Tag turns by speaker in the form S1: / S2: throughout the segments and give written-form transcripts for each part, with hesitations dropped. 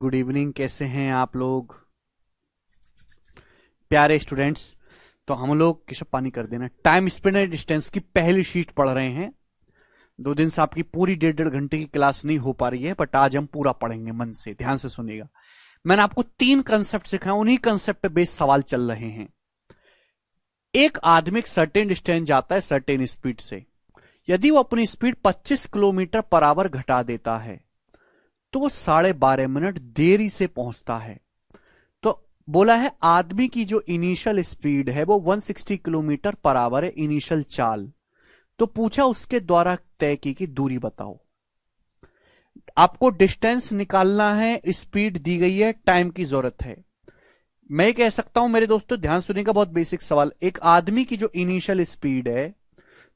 S1: Good evening. कैसे हैं आप लोग प्यारे स्टूडेंट्स? तो हम लोग केशव पानी कर देना टाइम स्पीड एंड डिस्टेंस की पहली शीट पढ़ रहे हैं। 2 दिन से आपकी पूरी 1.5 घंटे की क्लास नहीं हो पा रही है, बट आज हम पूरा पढ़ेंगे। मन से ध्यान से सुनिएगा। मैंने आपको 3 कंसेप्ट सिखाए, उन्हीं कंसेप्ट पे बेस सवाल चल रहे हैं। एक आदमी एक सर्टेन डिस्टेंस जाता है सर्टेन स्पीड से। यदि वो अपनी स्पीड 25 किलोमीटर पर आवर घटा देता है तो वो 12.5 मिनट देरी से पहुंचता है। तो बोला है आदमी की जो इनिशियल स्पीड है वो 160 किलोमीटर पर आवर है, इनिशियल चाल। तो पूछा उसके द्वारा तय की दूरी बताओ। आपको डिस्टेंस निकालना है, स्पीड दी गई है, टाइम की जरूरत है। मैं कह सकता हूं मेरे दोस्तों, ध्यान सुनिएगा, बहुत बेसिक सवाल। एक आदमी की जो इनिशियल स्पीड है,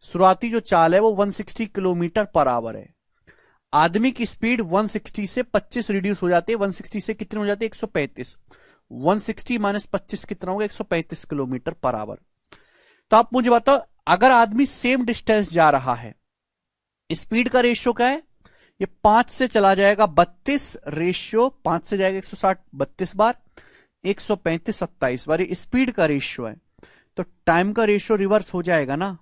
S1: शुरुआती जो चाल है वो 160 किलोमीटर पर आवर है। आदमी की स्पीड 160 से 25 रिड्यूस हो जाती है। 160 से कितनी हो जाती है? 135। 160 माइनस 25 कितना होगा? 135 किलोमीटर पर आवर। तो आप मुझे बताओ, अगर आदमी सेम डिस्टेंस जा रहा है, स्पीड का रेशियो क्या है? ये 5 से चला जाएगा 32, रेशियो 5 से जाएगा 160 32 बार, 135 27 बार। ये स्पीड का रेशियो है। तो टाइम का रेशियो रिवर्स हो जाएगा ना।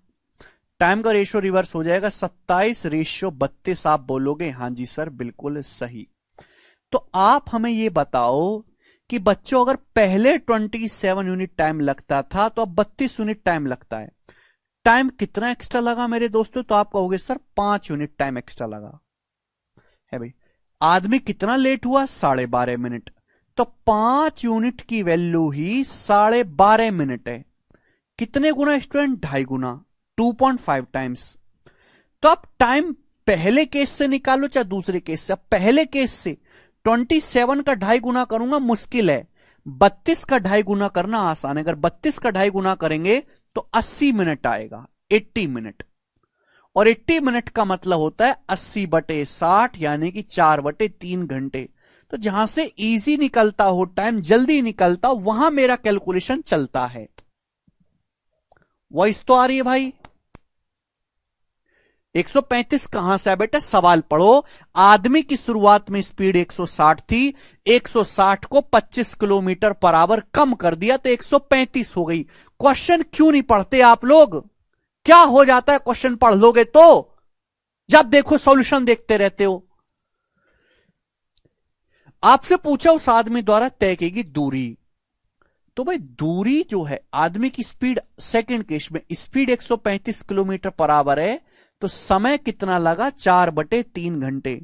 S1: टाइम का रेशियो रिवर्स हो जाएगा, 27/32 आप बोलोगे। हां जी सर, बिल्कुल सही। तो आप हमें यह बताओ कि बच्चों, अगर पहले 27 यूनिट टाइम लगता था तो अब 32 यूनिट टाइम लगता है। टाइम कितना एक्स्ट्रा लगा मेरे दोस्तों? तो आप कहोगे सर 5 यूनिट टाइम एक्स्ट्रा लगा है भाई। आदमी कितना लेट हुआ? 12.5 मिनट। तो 5 यूनिट की वैल्यू ही 12.5 मिनट है। कितने गुना स्टूडेंट? 2.5 गुना, 2.5 टाइम्स। तो आप टाइम पहले केस से निकालो चाहे दूसरे केस से। अब पहले केस से 27 का 2.5 गुना करूंगा मुश्किल है, 32 का 2.5 गुना करना आसान है। अगर 32 का 2.5 गुना करेंगे तो 80 मिनट आएगा, 80 मिनट। और 80 मिनट का मतलब होता है 80/60, यानी कि 4/3 घंटे। तो जहां से इजी निकलता हो, टाइम जल्दी निकलता हो, वहां मेरा कैलकुलेशन चलता है। वॉइस तो आ रही है भाई? 135 कहां से है बेटा? सवाल पढ़ो। आदमी की शुरुआत में स्पीड 160 थी, 160 को 25 किलोमीटर पर आवर कम कर दिया तो 135 हो गई। क्वेश्चन क्यों नहीं पढ़ते आप लोग? क्या हो जाता है क्वेश्चन पढ़ लोगे तो? जब देखो सॉल्यूशन देखते रहते हो। आपसे पूछा उस आदमी द्वारा तय की गई दूरी। तो भाई दूरी जो है, आदमी की स्पीड, सेकंड केस में स्पीड 135 किलोमीटर पर आवर है, तो समय कितना लगा? 4/3 घंटे।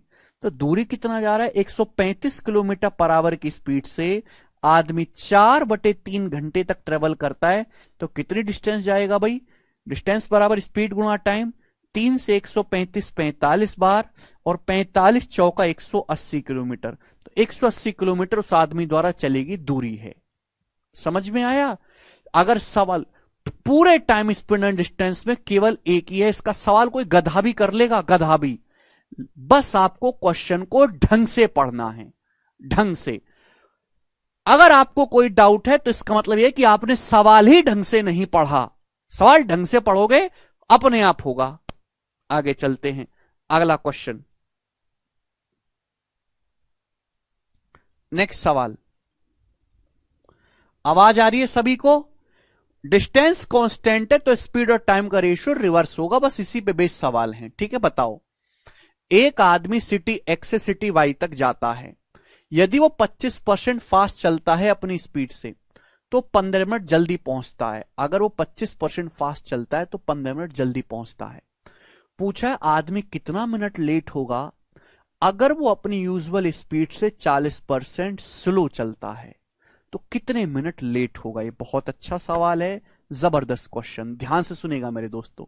S1: तो दूरी कितना जा रहा है? 135 किलोमीटर पर आवर की स्पीड से आदमी 4/3 घंटे तक ट्रेवल करता है। तो कितनी डिस्टेंस जाएगा भाई? डिस्टेंस बराबर स्पीड गुणा टाइम। 3 से 135 45 बार, और 45 चौका 180 किलोमीटर। तो 180 किलोमीटर उस आदमी द्वारा चलेगी दूरी है। समझ में आया? अगर सवाल पूरे टाइम स्पीड एंड डिस्टेंस में केवल एक ही है, इसका सवाल कोई गधा भी कर लेगा, गधा भी। बस आपको क्वेश्चन को ढंग से पढ़ना है, ढंग से। अगर आपको कोई डाउट है तो इसका मतलब यह कि आपने सवाल ही ढंग से नहीं पढ़ा। सवाल ढंग से पढ़ोगे अपने आप होगा। आगे चलते हैं, अगला क्वेश्चन, नेक्स्ट सवाल। आवाज आ रही है सभी को? डिस्टेंस कांस्टेंट है तो स्पीड और टाइम का रेशियो रिवर्स होगा। बस इसी पे बेस सवाल है, ठीक है? बताओ, एक आदमी सिटी एक्स से सिटी वाई तक जाता है। यदि वो 25% फास्ट चलता है अपनी स्पीड से तो 15 मिनट जल्दी पहुंचता है। अगर वो 25% फास्ट चलता है तो 15 मिनट जल्दी पहुंचता है। पूछा है आदमी कितना मिनट लेट होगा अगर वो अपनी यूजुअल स्पीड से 40% स्लो चलता है, तो कितने मिनट लेट होगा? ये बहुत अच्छा सवाल है, जबरदस्त क्वेश्चन। ध्यान से सुनेगा मेरे दोस्तों।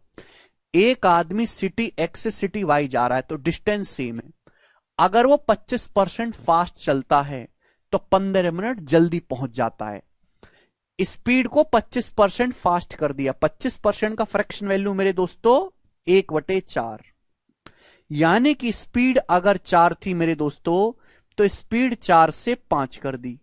S1: एक आदमी सिटी एक्स से सिटी वाई जा रहा है तो डिस्टेंस सेम है। अगर वो 25% फास्ट चलता है तो 15 मिनट जल्दी पहुंच जाता है। स्पीड को 25% फास्ट कर दिया। 25% का फ्रैक्शन वैल्यू मेरे दोस्तों 1/4, यानी कि स्पीड अगर 4 थी मेरे दोस्तों तो स्पीड 4 से 5 कर दी।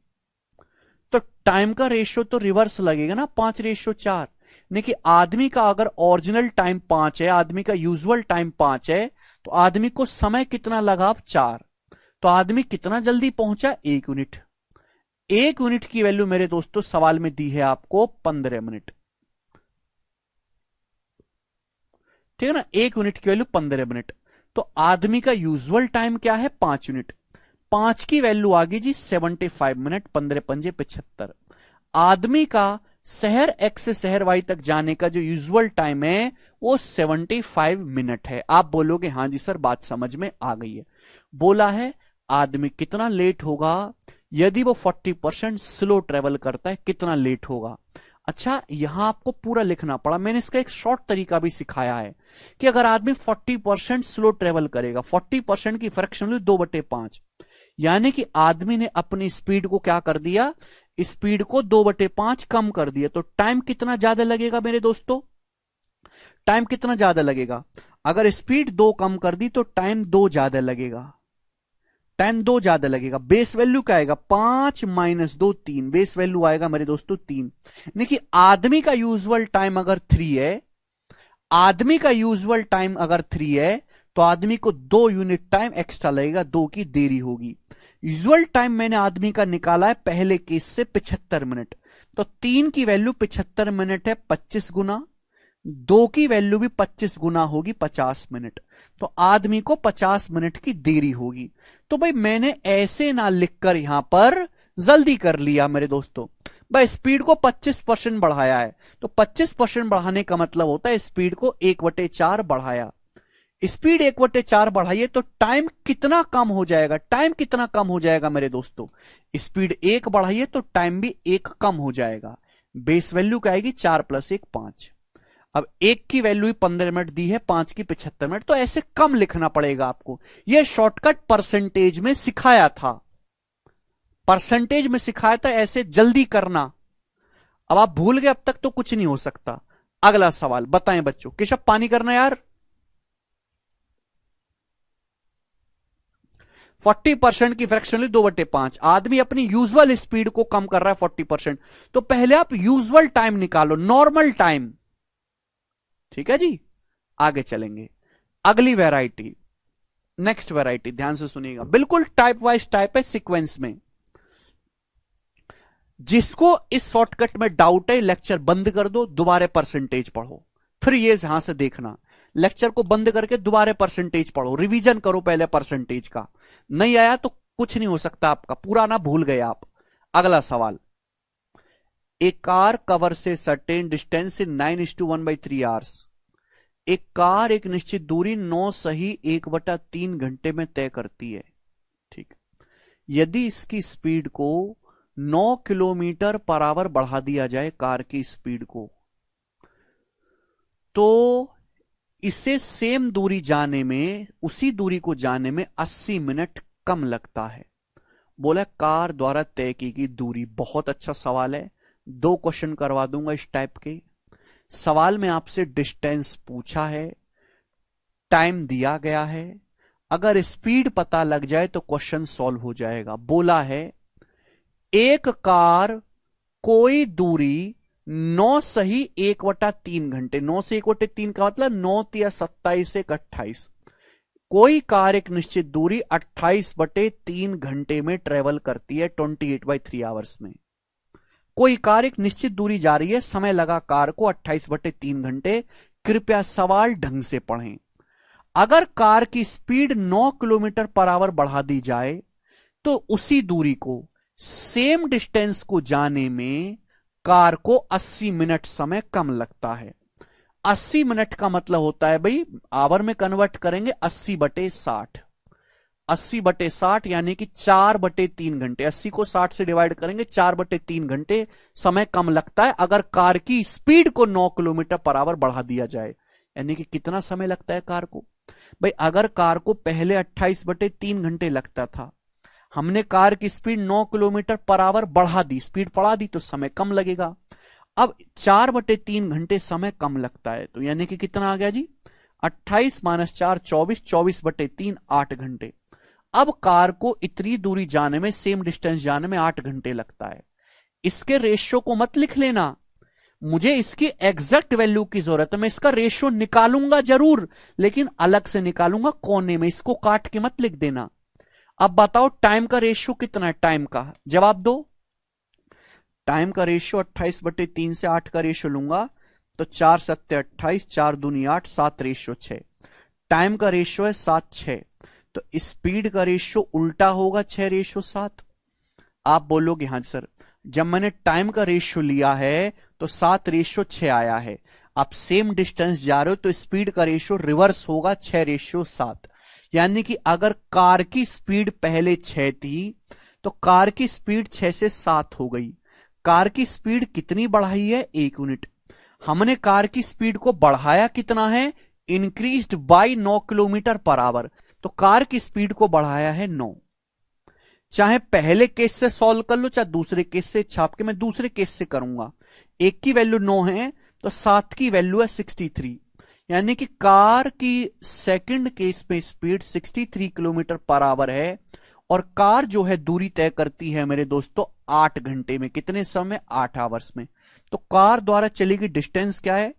S1: तो टाइम का रेशियो तो रिवर्स लगेगा ना, 5/4। यानी कि आदमी का अगर ओरिजिनल टाइम 5 है, आदमी का यूजुअल टाइम 5 है, तो आदमी को समय कितना लगा? अब 4। तो आदमी कितना जल्दी पहुंचा? 1 यूनिट। 1 यूनिट की वैल्यू मेरे दोस्तों सवाल में दी है आपको 15 मिनट। ठीक है ना, 1 यूनिट की वैल्यू 15 मिनट। तो आदमी का यूजुअल टाइम क्या है? 5 यूनिट। 5 की वैल्यू आ गई जी 75 मिनट, 15 पंजे 75। आदमी का शहर एक्स से शहर वाई तक जाने का जो यूजुअल टाइम है वो 75 मिनट है। आप बोलोगे हां जी सर बात समझ में आ गई है। बोला है आदमी कितना लेट होगा यदि वो 40% स्लो ट्रेवल करता है, कितना लेट होगा। अच्छा, यहां आपको पूरा लिखना पड़ा, मैंने इसका एक शॉर्ट तरीका भी सिखाया है कि अगर आदमी 40% स्लो ट्रेवल करेगा, 40% की फ्रैक्शन वैल्यू 2/5, यानी कि आदमी ने अपनी स्पीड को क्या कर दिया? स्पीड को 2/5 कम कर दिया। तो टाइम कितना ज्यादा लगेगा मेरे दोस्तों? टाइम कितना ज्यादा लगेगा? अगर स्पीड 2 कम कर दी तो टाइम 2 ज्यादा लगेगा। टाइम 2 ज्यादा लगेगा। बेस वैल्यू क्या आएगा? 5 - 2 3। बेस वैल्यू आएगा मेरे दोस्तों 3। यानी कि आदमी का यूजुअल टाइम अगर 3 है, आदमी का यूजुअल टाइम अगर 3 है तो आदमी को 2 यूनिट टाइम एक्स्ट्रा लगेगा, 2 की देरी होगी। यूजुअल टाइम मैंने आदमी का निकाला है पहले केस से 75 मिनट। तो 3 की वैल्यू 75 मिनट है, 25 गुना। 2 की वैल्यू भी 25 गुना होगी, 50 मिनट। तो आदमी को 50 मिनट की देरी होगी। तो भाई मैंने ऐसे ना लिखकर यहां पर जल्दी कर लिया मेरे दोस्तों। भाई स्पीड को 25% बढ़ाया है, तो 25% बढ़ाने का मतलब होता है स्पीड को 1/4 बढ़ाया। स्पीड 1/4 बढ़ाइए तो टाइम कितना कम हो जाएगा? टाइम कितना कम हो जाएगा मेरे दोस्तों? स्पीड 1 बढ़ाइए तो टाइम भी 1 कम हो जाएगा। बेस वैल्यू क्या आएगी? 4 + 1 5। अब 1 की वैल्यू 15 मिनट दी है, 5 की 75 मिनट, तो ऐसे कम लिखना पड़ेगा आपको। यह शॉर्टकट परसेंटेज में सिखाया था, परसेंटेज में सिखाया था ऐसे जल्दी करना। अब आप भूल गए अब तक तो कुछ नहीं हो सकता। अगला सवाल बताएं बच्चों। केशव पानी करना यार। 40% की फ्रैक्शन 2/5। आदमी अपनी यूजुअल स्पीड को कम कर रहा है 40%। तो पहले आप यूजुअल टाइम निकालो, नॉर्मल टाइम। ठीक है जी, आगे चलेंगे। अगली वैरायटी, नेक्स्ट वैरायटी ध्यान से सुनिएगा, बिल्कुल टाइप वाइज टाइप है सीक्वेंस में। जिसको इस शॉर्टकट में डाउट है लेक्चर बंद कर दो, दोबारा परसेंटेज पढ़ो, फिर ये यहां से देखना। लेक्चर को बंद करके दोबारा परसेंटेज पढ़ो, रिवीजन करो पहले परसेंटेज का। नहीं आया तो कुछ नहीं हो सकता आपका, पूरा ना भूल गए आप। अगला सवाल, ए कार कवर से सर्टेन डिस्टेंस इन 9:1/3 आवर्स। एक कार एक निश्चित दूरी 9 सही 1/3 घंटे में तय करती है। ठीक, यदि इसकी स्पीड को 9 किलोमीटर पर आवर बढ़ा दिया जाए, कार की स्पीड को, तो इसे सेम दूरी जाने में, उसी दूरी को जाने में 80 मिनट कम लगता है। बोला कार द्वारा तय की गई दूरी। बहुत अच्छा सवाल है, 2 क्वेश्चन करवा दूंगा इस टाइप के। सवाल में आपसे डिस्टेंस पूछा है, टाइम दिया गया है, अगर स्पीड पता लग जाए तो क्वेश्चन सॉल्व हो जाएगा। बोला है एक कार कोई दूरी 9 सही 1/3 घंटे, 9 से 1/3 का मतलब 9 या 27 1 28। कोई कार एक निश्चित दूरी 28/3 घंटे में ट्रेवल करती है 28/3 आवर्स में। कोई कार एक निश्चित दूरी जा रही है, समय लगा कार को 28/3 घंटे। कृपया सवाल ढंग से पढ़ें। अगर कार की स्पीड 9 किलोमीटर पर आवर बढ़ा दी जाए तो उसी दूरी को, सेम डिस्टेंस को जाने में कार को 80 मिनट समय कम लगता है। 80 मिनट का मतलब होता है भाई, आवर में कन्वर्ट करेंगे 80/60। 80/60 यानी कि 4/3 घंटे। 80 को 60 से डिवाइड करेंगे, 4/3 घंटे समय कम लगता है अगर कार की स्पीड को 9 किलोमीटर पर आवर बढ़ा दिया जाए। यानी कि कितना समय लगता है कार को? भाई अगर कार को पहले 28/3 घंटे लगता था, हमने कार की स्पीड 9 किलोमीटर पर आवर बढ़ा दी, स्पीड बढ़ा दी, तो समय कम लगेगा। अब 4/3 घंटे समय कम लगता है, तो यानी कि कितना आ गया जी? 28 - 4 24, 24/3 8 घंटे। अब कार को इतनी दूरी जाने में, सेम डिस्टेंस जाने में 8 घंटे लगता है। इसके रेशियो को मत लिख लेना, मुझे इसकी एग्जैक्ट वैल्यू की जरूरत है। मैं इसका रेशियो निकालूंगा जरूर, लेकिन अलग से निकालूंगा कोने में, इसको काट के मत लिख देना। अब बताओ टाइम का रेशियो कितना है, टाइम का जवाब दो। टाइम का रेशियो 28/3 से 8 का रेशियो लूंगा तो 4 सत्ते 28, 4 दूनी 8, 7 रेशियो 6। टाइम का रेशियो है 7:6, तो स्पीड का रेशियो उल्टा होगा 6 रेशियो 7। आप बोलोगे हाँ सर, जब मैंने टाइम का रेशियो लिया है तो 7 रेशियो 6 आया है। आप सेम डिस्टेंस जा रहे हो तो स्पीड का रेशियो रिवर्स होगा 6 रेशियो 7। यानी कि अगर कार की स्पीड पहले 6 थी तो कार की स्पीड 6 से 7 हो गई। कार की स्पीड कितनी बढ़ाई है, 1 यूनिट। हमने कार की स्पीड को बढ़ाया कितना है, increased by 9 kilometre per our. तो कार की स्पीड को बढ़ाया है 9। चाहे पहले केस से सॉल्व कर लो चाहे दूसरे केस से, छाप के मैं दूसरे केस से करूंगा। एक की वैल्यू 9 है तो 7 की वैल्यू है 63। यानी कि कार की सेकंड केस में स्पीड 63 किलोमीटर पर आवर है और कार जो है दूरी तय करती है मेरे दोस्तों 8 घंटे में। कितने समय, 8 आवर्स में। तो कार द्वारा चली गई डिस्टेंस क्या है,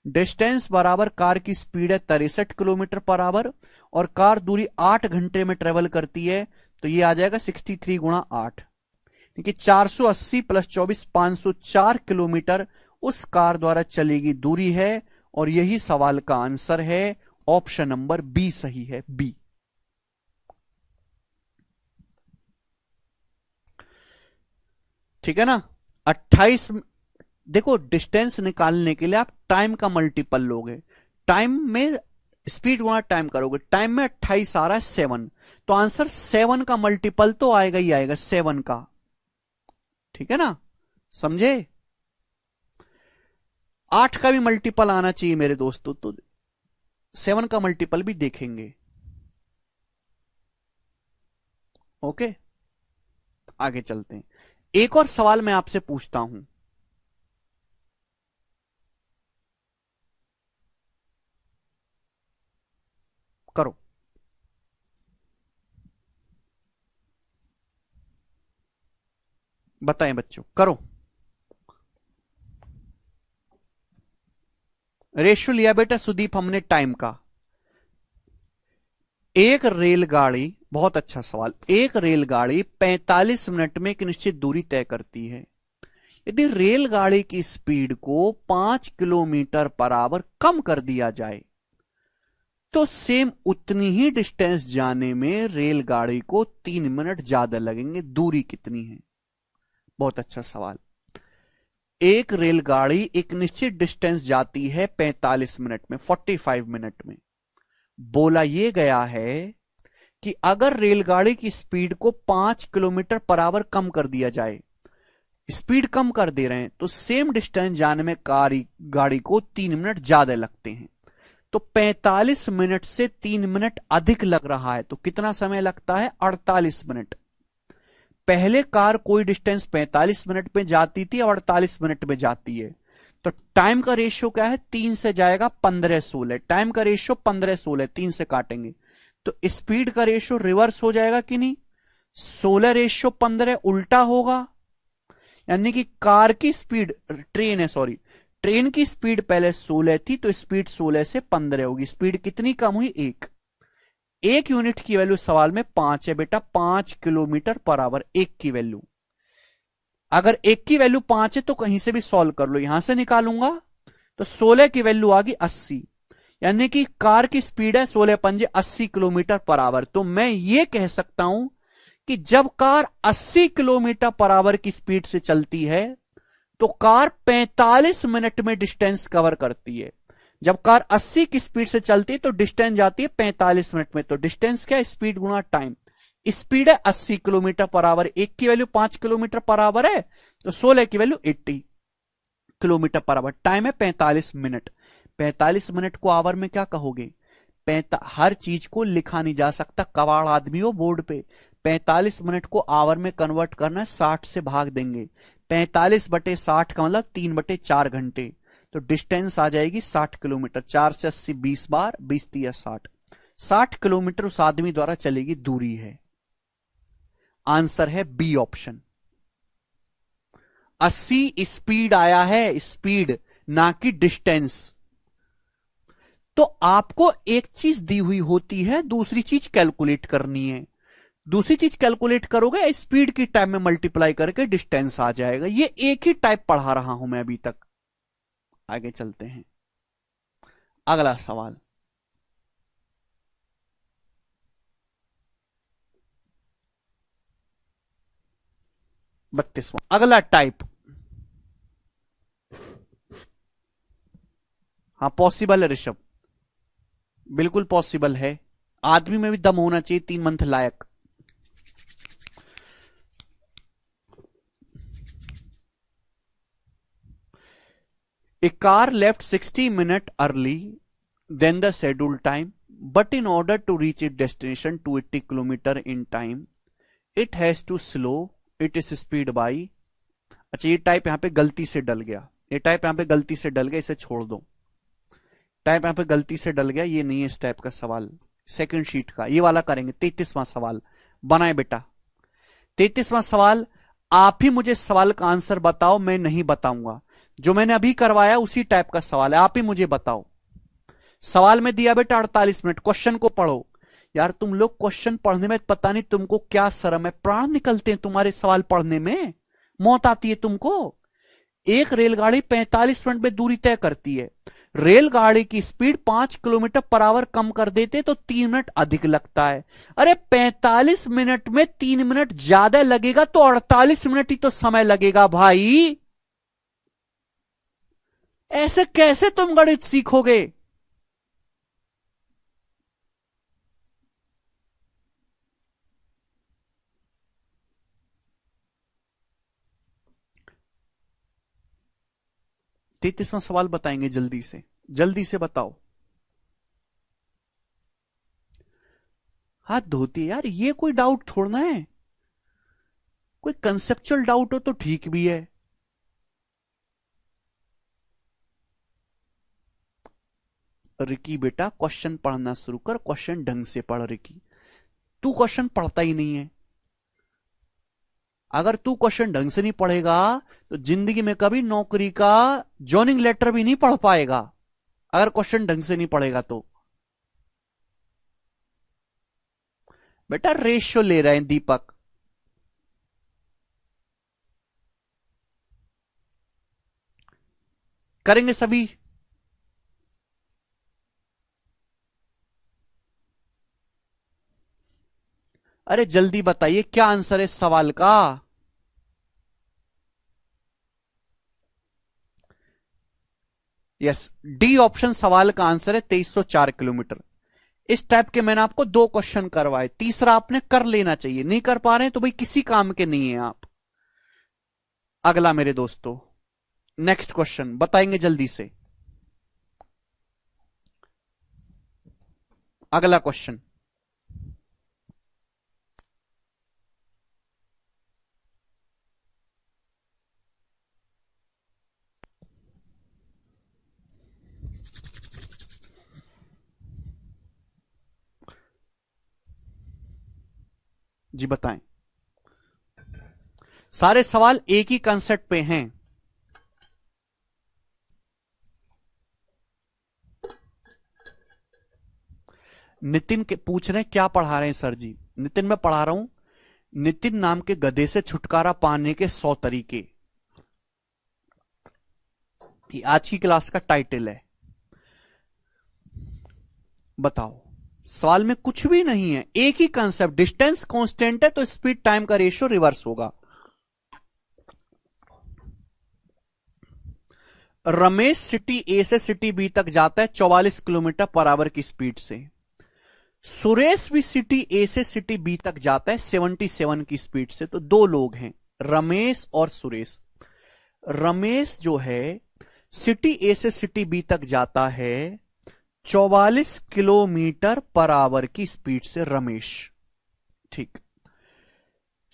S1: डिस्टेंस बराबर कार की स्पीड है 63 किलोमीटर पर आवर और कार दूरी 8 घंटे में ट्रेवल करती है। तो ये आ जाएगा 63 गुणा 8, क्योंकि 480 प्लस 24 504 किलोमीटर उस कार द्वारा चलेगी दूरी है। और यही सवाल का आंसर है, ऑप्शन नंबर बी सही है, बी। ठीक है ना। 28, देखो डिस्टेंस निकालने के लिए आप टाइम का मल्टीपल लोगे, टाइम में स्पीड गुणा टाइम करोगे। टाइम में 28 आ रहा है 7, तो आंसर 7 का मल्टीपल तो आएगा ही आएगा 7 का। ठीक है ना, समझे। 8 का भी मल्टीपल आना चाहिए मेरे दोस्तों, तो 7 का मल्टीपल भी देखेंगे। ओके, आगे चलते हैं। एक और सवाल मैं आपसे पूछता हूं, करो। बताएं बच्चों, करो। रेशियो लिया बेटा सुदीप हमने टाइम का। एक रेलगाड़ी, बहुत अच्छा सवाल, एक रेलगाड़ी 45 मिनट में एक निश्चित दूरी तय करती है। यदि रेलगाड़ी की स्पीड को 5 किलोमीटर पर आवर कम कर दिया जाए तो सेम उतनी ही डिस्टेंस जाने में रेलगाड़ी को 3 मिनट ज्यादा लगेंगे। दूरी कितनी है? बहुत अच्छा सवाल। एक रेलगाड़ी एक निश्चित डिस्टेंस जाती है 45 मिनट में, 45 मिनट में। बोला यह गया है कि अगर रेलगाड़ी की स्पीड को 5 किलोमीटर पर आवर कम कर दिया जाए, स्पीड कम कर दे रहे हैं तो सेम डिस्टेंस जाने में गाड़ी को 3 मिनट ज्यादा लगते हैं। तो 45 मिनट से 3 मिनट अधिक लग रहा है, तो कितना समय लगता है? 48 मिनट। पहले कार कोई डिस्टेंस 45 मिनट में जाती थी और 48 मिनट में जाती है। तो टाइम का रेशियो क्या है? 3 से जाएगा 15-16। टाइम का रेशियो 15-16, 3 से काटेंगे तो स्पीड का रेशियो रिवर्स हो जाएगा कि नहीं? 16 रेशियो 15 उल्टा होगा। यानी कि कार की स्पीड, ट्रेन है सॉरी, ट्रेन की स्पीड पहले 16 थी तो स्पीड 16 से 15 होगी। स्पीड कितनी कम हुई? 1 यूनिट की वैल्यू सवाल में 5 है बेटा, 5 किलोमीटर पर आवर। 1 की वैल्यू, अगर 1 की वैल्यू 5 है तो कहीं से भी सॉल्व कर लो, यहां से निकालूंगा तो 16 की वैल्यू आ गई 80। यानी कि कार की स्पीड है 16 पंजे 80 किलोमीटर पर आवर। तो मैं ये कह सकता हूं कि जब कार 80 किलोमीटर पर आवर की स्पीड से चलती है तो कार 45 मिनट में डिस्टेंस कवर करती है। जब कार 80 की स्पीड से चलती है तो डिस्टेंस जाती है 45 मिनट में। तो डिस्टेंस क्या है? स्पीड गुणा टाइम। स्पीड है 80 किलोमीटर पर आवर, 1 की वैल्यू 5 किलोमीटर पर आवर है तो 16 की value 80 kilometre per our. Time है 45 मिनट। 45 मिनट को आवर में क्या कहोगे? हर चीज को लिखा नहीं जा सकता, कबाड़ आदमी हो बोर्ड पे। 45 मिनट को आवर में कन्वर्ट करना है, 60 से भाग देंगे। 45/60 का मतलब 3/4 घंटे। तो डिस्टेंस आ जाएगी 60 किलोमीटर। 4 से 80 20 बार, 20 3 60, 60 किलोमीटर उस आदमी द्वारा चलेगी दूरी है। आंसर है बी ऑप्शन। 80 स्पीड आया है, स्पीड ना कि डिस्टेंस। तो आपको एक चीज दी हुई होती है, दूसरी चीज कैलकुलेट करनी है। दूसरी चीज कैलकुलेट करोगे, स्पीड की टाइम में मल्टीप्लाई करके डिस्टेंस आ जाएगा। ये एक ही टाइप पढ़ा रहा हूं मैं अभी तक। आगे चलते हैं, अगला सवाल। बत्तीसवां, अगला टाइप। हाँ पॉसिबल है ऋषभ, बिल्कुल पॉसिबल है। आदमी में भी दम होना चाहिए 3 month like. A car left 60 minutes early than the scheduled time, but in order to reach its destination 280 km in time, it has to slow its speed by। अच्छा ये टाइप यहां पे गलती से डल गया, ये टाइप यहां पे गलती से डल गया, इसे छोड़ दो। टाइप यहां पे गलती से डल गया, ये नहीं है इस टाइप का सवाल। सेकंड शीट का ये वाला करेंगे। 33वां सवाल बनाए बेटा। 33वां सवाल, आप ही मुझे सवाल का आंसर बताओ, मैं नहीं बताऊंगा। जो मैंने अभी करवाया उसी टाइप का सवाल है, आप ही मुझे बताओ। सवाल में दिया बेटा 48 मिनट, क्वेश्चन को पढ़ो। यार तुम लोग क्वेश्चन पढ़ने में पता नहीं तुमको क्या शर्म है, प्राण निकलते हैं तुम्हारे सवाल पढ़ने में, मौत आती है तुमको। एक रेलगाड़ी 45 मिनट में दूरी तय करती है, रेलगाड़ी की स्पीड 5 किलोमीटर पर आवर कम कर देते तो 3 मिनट अधिक लगता है। अरे 45 मिनट में 3 मिनट ज्यादा लगेगा तो 48 मिनट ही तो समय लगेगा भाई। ऐसे कैसे तुम गणित सीखोगे? तैतीसवां सवाल बताएंगे जल्दी से, जल्दी से बताओ। हाथ धोती है यार, ये कोई डाउट थोड़ना है, कोई कंसेप्चुअल डाउट हो तो ठीक भी है। रिकी बेटा क्वेश्चन पढ़ना शुरू कर, क्वेश्चन ढंग से पढ़। रिकी तू क्वेश्चन पढ़ता ही नहीं है। अगर तू क्वेश्चन ढंग से नहीं पढ़ेगा तो जिंदगी में कभी नौकरी का जॉइनिंग लेटर भी नहीं पढ़ पाएगा, अगर क्वेश्चन ढंग से नहीं पढ़ेगा तो। बेटा रेशियो ले रहे हैं दीपक। करेंगे सभी। अरे जल्दी बताइए क्या आंसर है इस सवाल का। यस, डी ऑप्शन सवाल का आंसर है 2304 किलोमीटर। इस टाइप के मैंने आपको 2 क्वेश्चन करवाए, तीसरा आपने कर लेना चाहिए। नहीं कर पा रहे हैं तो भाई किसी काम के नहीं है आप। अगला मेरे दोस्तों, नेक्स्ट क्वेश्चन बताएंगे जल्दी से। अगला क्वेश्चन, जी बताएं। सारे सवाल एक ही कंसेप्ट पे हैं। नितिन के पूछ रहे हैं क्या पढ़ा रहे हैं सर जी। नितिन मैं पढ़ा रहा हूं नितिन नाम के गधे से छुटकारा पाने के 100 तरीके। ये आज की क्लास का टाइटल है। बताओ, सवाल में कुछ भी नहीं है, एक ही कंसेप्ट, डिस्टेंस कांस्टेंट है तो स्पीड टाइम का रेशियो रिवर्स होगा। रमेश सिटी ए से सिटी बी तक जाता है 44 किलोमीटर पर आवर की स्पीड से। सुरेश भी सिटी ए से सिटी बी तक जाता है 77 की स्पीड से। तो 2 लोग हैं, रमेश और सुरेश। रमेश जो है सिटी ए से सिटी बी तक जाता है 44 किलोमीटर पर आवर की स्पीड से, रमेश। ठीक।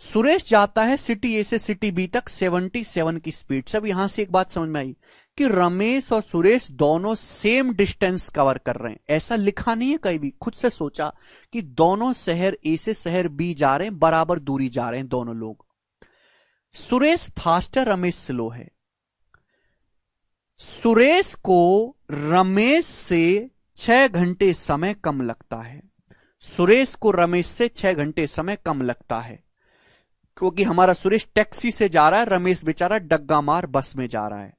S1: सुरेश जाता है सिटी ए से सिटी बी तक 77 की स्पीड से। अब यहां से एक बात समझ में आई कि रमेश और सुरेश दोनों सेम डिस्टेंस कवर कर रहे हैं। ऐसा लिखा नहीं है कहीं भी, खुद से सोचा कि दोनों शहर ए से शहर बी जा रहे हैं, बराबर दूरी जा रहे हैं दोनों लोग। सुरेश फास्ट है, रमेश स्लो है। सुरेश को रमेश से 6 घंटे समय कम लगता है। सुरेश को रमेश से 6 घंटे समय कम लगता है, क्योंकि हमारा सुरेश टैक्सी से जा रहा है, रमेश बेचारा डग्गा मार बस में जा रहा है।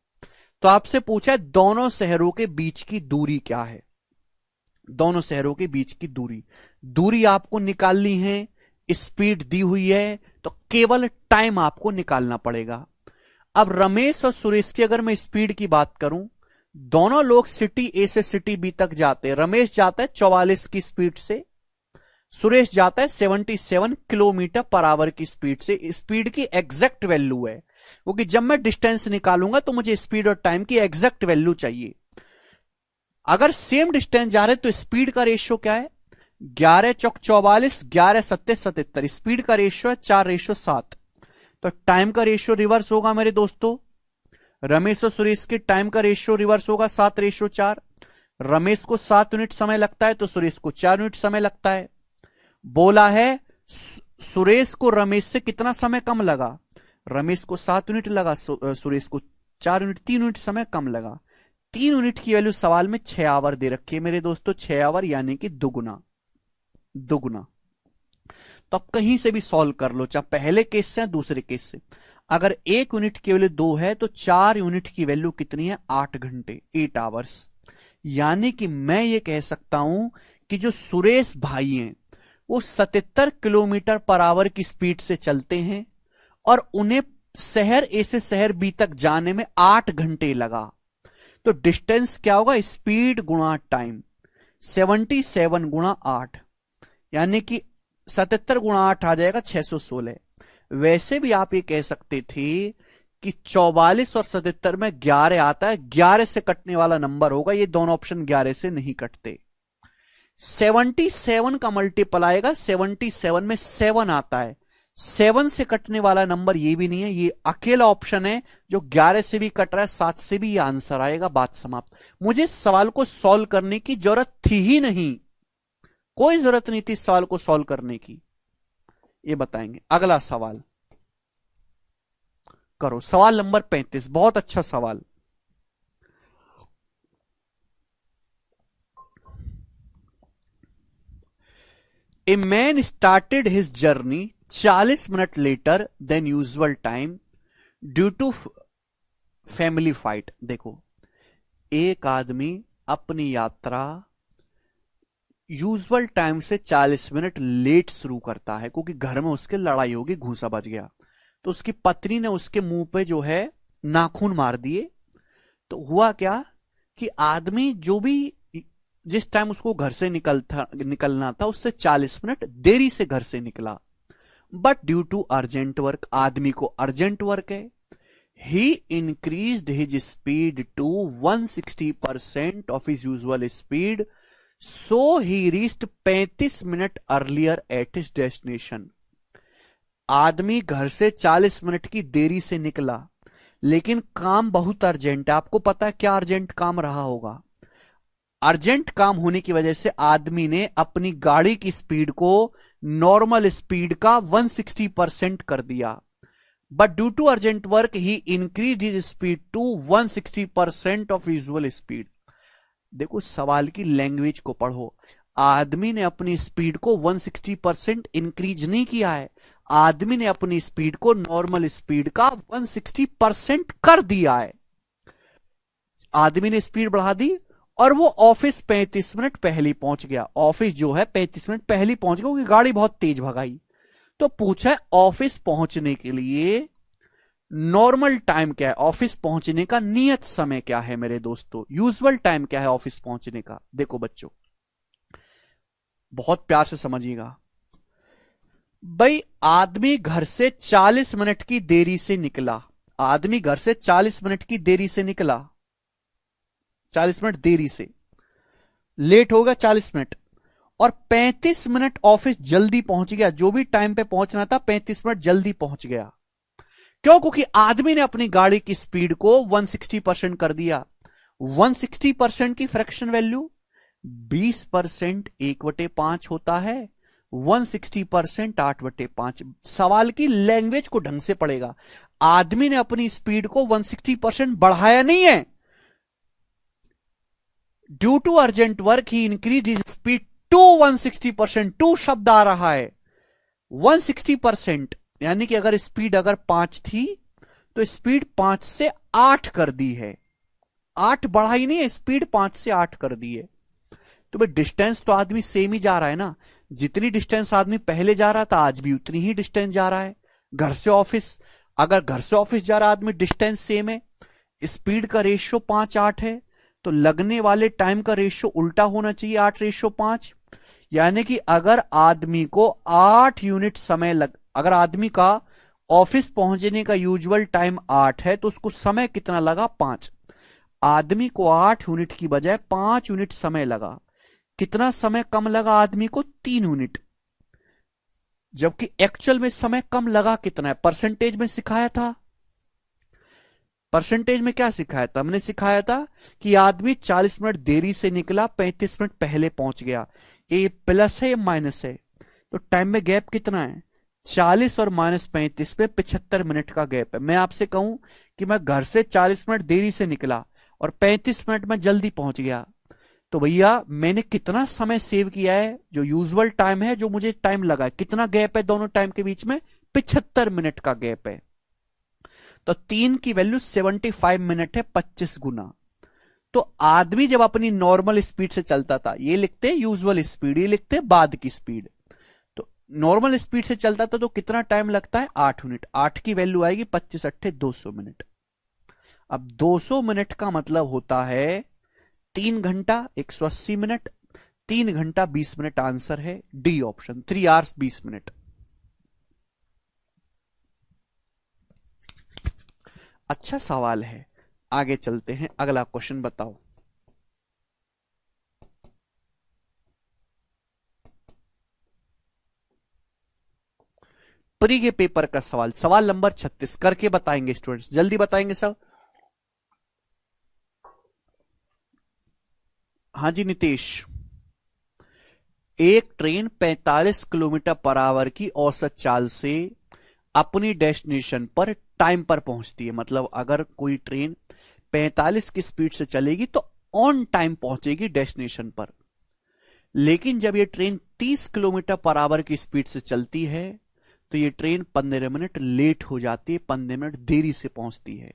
S1: तो आपसे पूछा है दोनों शहरों के बीच की दूरी क्या है। दोनों शहरों के बीच की दूरी आपको निकालनी है, स्पीड दी हुई है, तो केवल टाइम आपको निकालना पड़ेगा। अब रमेश और सुरेश की अगर मैं स्पीड की बात करूं, दोनों लोग सिटी ए से सिटी बी तक जाते हैं। रमेश जाता है 44 की स्पीड से, सुरेश जाता है 77 किलोमीटर पर आवर की स्पीड से। स्पीड की एग्जैक्ट वैल्यू है, क्योंकि जब मैं डिस्टेंस निकालूंगा तो मुझे स्पीड और टाइम की एग्जैक्ट वैल्यू चाहिए। अगर सेम डिस्टेंस जा रहे तो स्पीड का रेशियो क्या है, 11 चौक 44, 11 सत्ते 77। स्पीड का रेशियो है 4:7। तो टाइम का रेशियो रिवर्स होगा मेरे दोस्तों। रमेश और सुरेश के टाइम का रेशियो रिवर्स होगा 7:4। रमेश को 7 यूनिट समय लगता है तो सुरेश को 4 यूनिट समय लगता है। बोला है सुरेश को रमेश से कितना समय कम लगा, रमेश को 7 यूनिट लगा, सुरेश को 4 यूनिट, 3 यूनिट समय कम लगा। 3 यूनिट की वैल्यू सवाल में 6 आवर दे रखी है मेरे दोस्तों, 6 आवर यानी कि दुगुना। तो अब कहीं से भी सॉल्व कर लो, चाहे पहले केस से या दूसरे केस से। अगर 1 यूनिट की वैल्यू 2 है तो 4 यूनिट की वैल्यू कितनी है, 8 घंटे, 8 आवर्स। यानी कि मैं ये कह सकता हूं कि जो सुरेश भाई हैं वो 77 किलोमीटर पर आवर की स्पीड से चलते हैं और उन्हें शहर ए से शहर बी तक जाने में 8 घंटे लगा। तो डिस्टेंस क्या होगा, स्पीड गुणा टाइम, 77 गुणा 8, यानी कि 77 गुणा 8 आ जाएगा 616। वैसे भी आप ये कह सकते थे कि 44 और 77 में 11 आता है, 11 से कटने वाला नंबर होगा, ये दोनों ऑप्शन 11 से नहीं कटते। 77 का मल्टीपल आएगा, 77 में 7 आता है, 7 से कटने वाला नंबर ये भी नहीं है, ये अकेला ऑप्शन है जो 11 से भी कट रहा है, 7 से भी ये आंसर आएगा। बात समाप्त। मुझे सवाल को सॉल्व करने की जरूरत थी ही नहीं, कोई जरूरत नहीं थी सवाल को सॉल्व करने की। ये बताएंगे। अगला सवाल करो, सवाल नंबर 35, बहुत अच्छा सवाल। A man started his journey 40 minute later than usual time due to family fight. देखो, एक आदमी अपनी यात्रा यूजुअल टाइम से 40 मिनट लेट शुरू करता है, क्योंकि घर में उसके लड़ाई होगी, घूसा बच गया, तो उसकी पत्नी ने उसके मुंह पे जो है नाखून मार दिए। तो हुआ क्या कि आदमी जो भी जिस टाइम उसको घर से निकलना था उससे 40 मिनट देरी से घर से निकला। But due to urgent work, आदमी को अर्जेंट वर्क है, he increased his speed to 160% of his usual speed, so he reached 35 minute earlier at his destination. आदमी घर से 40 मिनट की देरी से निकला, लेकिन काम बहुत अर्जेंट है। आपको पता है क्या अर्जेंट काम रहा होगा? अर्जेंट काम होने की वजह से आदमी ने अपनी गाड़ी की स्पीड को नॉर्मल स्पीड का 160% कर दिया। But due to urgent work he increase his speed to 160% of usual speed. देखो, सवाल की लैंग्वेज को पढ़ो। आदमी ने अपनी स्पीड को 160% इंक्रीज नहीं किया है, आदमी ने अपनी स्पीड को नॉर्मल स्पीड का 160% कर दिया है। आदमी ने स्पीड बढ़ा दी और वो ऑफिस 35 मिनट पहले पहुंच गया। ऑफिस जो है 35 मिनट पहले पहुंच गया, क्योंकि गाड़ी बहुत तेज भगाई। तो पूछा है ऑफिस पहुंचने के लिए नॉर्मल टाइम क्या है, ऑफिस पहुंचने का नियत समय क्या है मेरे दोस्तों, यूजुअल टाइम क्या है ऑफिस पहुंचने का। देखो बच्चों, बहुत प्यार से समझिएगा भाई। आदमी घर से 40 मिनट की देरी से निकला, आदमी घर से 40 मिनट की देरी से निकला, 40 मिनट देरी से, लेट होगा 40 मिनट, और 35 मिनट ऑफिस जल्दी पहुंच गया। जो भी टाइम पे पहुंचना था 35 मिनट जल्दी पहुंच गया। क्यों? क्योंकि आदमी ने अपनी गाड़ी की स्पीड को 160% कर दिया। 160% की फ्रैक्शन वैल्यू 20% 1/5 होता है, 160% 8/5। सवाल की लैंग्वेज को ढंग से पढ़ेगा। आदमी ने अपनी स्पीड को 160% बढ़ाया नहीं है। Due to urgent work he increase his speed to 160%, to शब्द आ रहा है 160%, यानी कि अगर स्पीड अगर 5 थी तो स्पीड 5 से 8 कर दी है। 8 बढ़ाई नहीं है, स्पीड 5 से 8 कर दी है। तो भाई डिस्टेंस तो आदमी सेम ही जा रहा है ना, जितनी डिस्टेंस आदमी पहले जा रहा था आज भी उतनी ही डिस्टेंस जा रहा है। घर से ऑफिस, अगर घर से ऑफिस जा रहा आदमी डिस्टेंस सेम है, स्पीड का रेशियो 5-8 है, तो लगने वाले टाइम का रेशियो उल्टा होना चाहिए 8:5। यानी कि अगर आदमी को 8 यूनिट समय अगर आदमी का ऑफिस पहुंचने का यूजुअल टाइम 8 है तो उसको समय कितना लगा 5। आदमी को 8 यूनिट की बजाय 5 यूनिट समय लगा। कितना समय कम लगा आदमी को 3 यूनिट, जबकि एक्चुअल में समय कम लगा कितना है परसेंटेज में सिखाया था। परसेंटेज में क्या सिखाया था, हमने सिखाया था कि आदमी 40 मिनट देरी से निकला, 35 मिनट पहले पहुंच गया। ये प्लस है या माइनस है, तो टाइम में गैप कितना है 40 और -35 पे 75 मिनट का गैप है। मैं आपसे कहूं कि मैं घर से 40 मिनट देरी से निकला और 35 मिनट में जल्दी पहुंच गया, तो भैया मैंने कितना समय सेव किया है, जो यूजुअल टाइम है जो मुझे टाइम लगा है, कितना गैप है दोनों टाइम के बीच में 75 मिनट का गैप है। तो 3 की वैल्यू 75 मिनट है 25 गुना। तो आदमी जब अपनी नॉर्मल स्पीड से चलता था, ये लिखते हैं यूजुअल स्पीड, ये लिखते हैं बाद की स्पीड, तो नॉर्मल स्पीड से चलता था तो कितना टाइम लगता है 8 यूनिट। 8 की वैल्यू आएगी 25 अट्ठे 200 मिनट। अब 200 मिनट का मतलब होता है 3 घंटा 180 मिनट, 3 घंटा 20 मिनट। आंसर है डी ऑप्शन, 3 आवर्स 20 मिनट। अच्छा सवाल है, आगे चलते हैं, अगला क्वेश्चन बताओ। प्री के पेपर का सवाल, सवाल नंबर 36 करके बताएंगे स्टूडेंट्स, जल्दी बताएंगे सब। हाँ जी नितेश। एक ट्रेन 45 किलोमीटर पर आवर की औसत चाल से अपनी डेस्टिनेशन पर टाइम पर पहुंचती है। मतलब अगर कोई ट्रेन 45 की स्पीड से चलेगी तो ऑन टाइम पहुंचेगी डेस्टिनेशन पर, लेकिन जब ये ट्रेन 30 किलोमीटर पर आवर की स्पीड से चलती है तो ये ट्रेन 15 मिनट लेट हो जाती है, 15 मिनट देरी से पहुंचती है।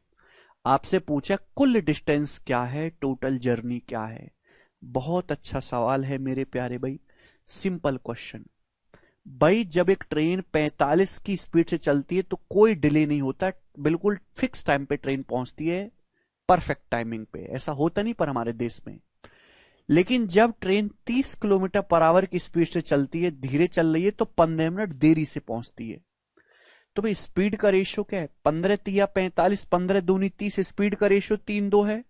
S1: आपसे पूछा कुल डिस्टेंस क्या है, टोटल जर्नी क्या है। बहुत अच्छा सवाल है मेरे प्यारे भाई, सिंपल क्वेश्चन। भाई जब एक ट्रेन 45 की स्पीड से चलती है तो कोई डिले नहीं होता, बिल्कुल फिक्स टाइम पे ट्रेन पहुंचती है, परफेक्ट टाइमिंग पे। ऐसा होता नहीं पर हमारे देश में। लेकिन जब ट्रेन 30 किलोमीटर पर आवर की स्पीड से चलती है, धीरे चल रही है, तो 15 मिनट देरी से पहुंचती है। तो भाई स्पीड का रेशियो क्या है, 15 तिया 45, 15 दूनी 30, स्पीड का रेशियो 3:2 है।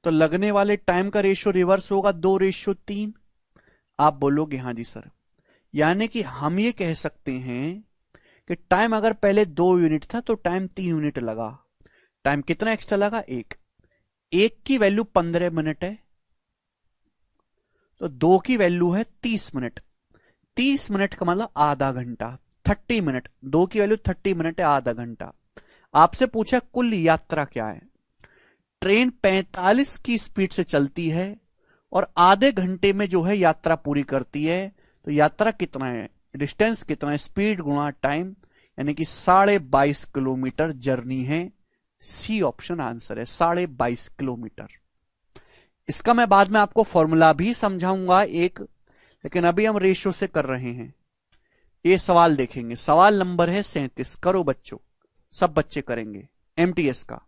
S1: तो लगने वाले टाइम का रेशियो रिवर्स होगा 2:3। आप बोलोगे हाँ जी सर, यानी कि हम ये कह सकते हैं कि टाइम अगर पहले 2 यूनिट था तो टाइम 3 यूनिट लगा। टाइम कितना एक्स्ट्रा लगा, एक की वैल्यू 15 मिनट है, तो 2 की वैल्यू है 30 मिनट। 30 मिनट का मतलब आधा घंटा, 30 मिनट। 2 की वैल्यू 30 मिनट है, आधा घंटा। आपसे पूछा कुल यात्रा क्या है। ट्रेन 45 की स्पीड से चलती है और आधे घंटे में जो है यात्रा पूरी करती है, तो यात्रा कितना है, डिस्टेंस कितना है, स्पीड गुणा टाइम, यानी कि 22.5 किलोमीटर जर्नी है। सी ऑप्शन आंसर है, 22.5 किलोमीटर। इसका मैं बाद में आपको फॉर्मूला भी समझाऊंगा एक, लेकिन अभी हम रेशियो से कर रहे हैं। ये सवाल देखेंगे, सवाल नंबर है 37, करो बच्चों, सब बच्चे करेंगे एमटीएस का।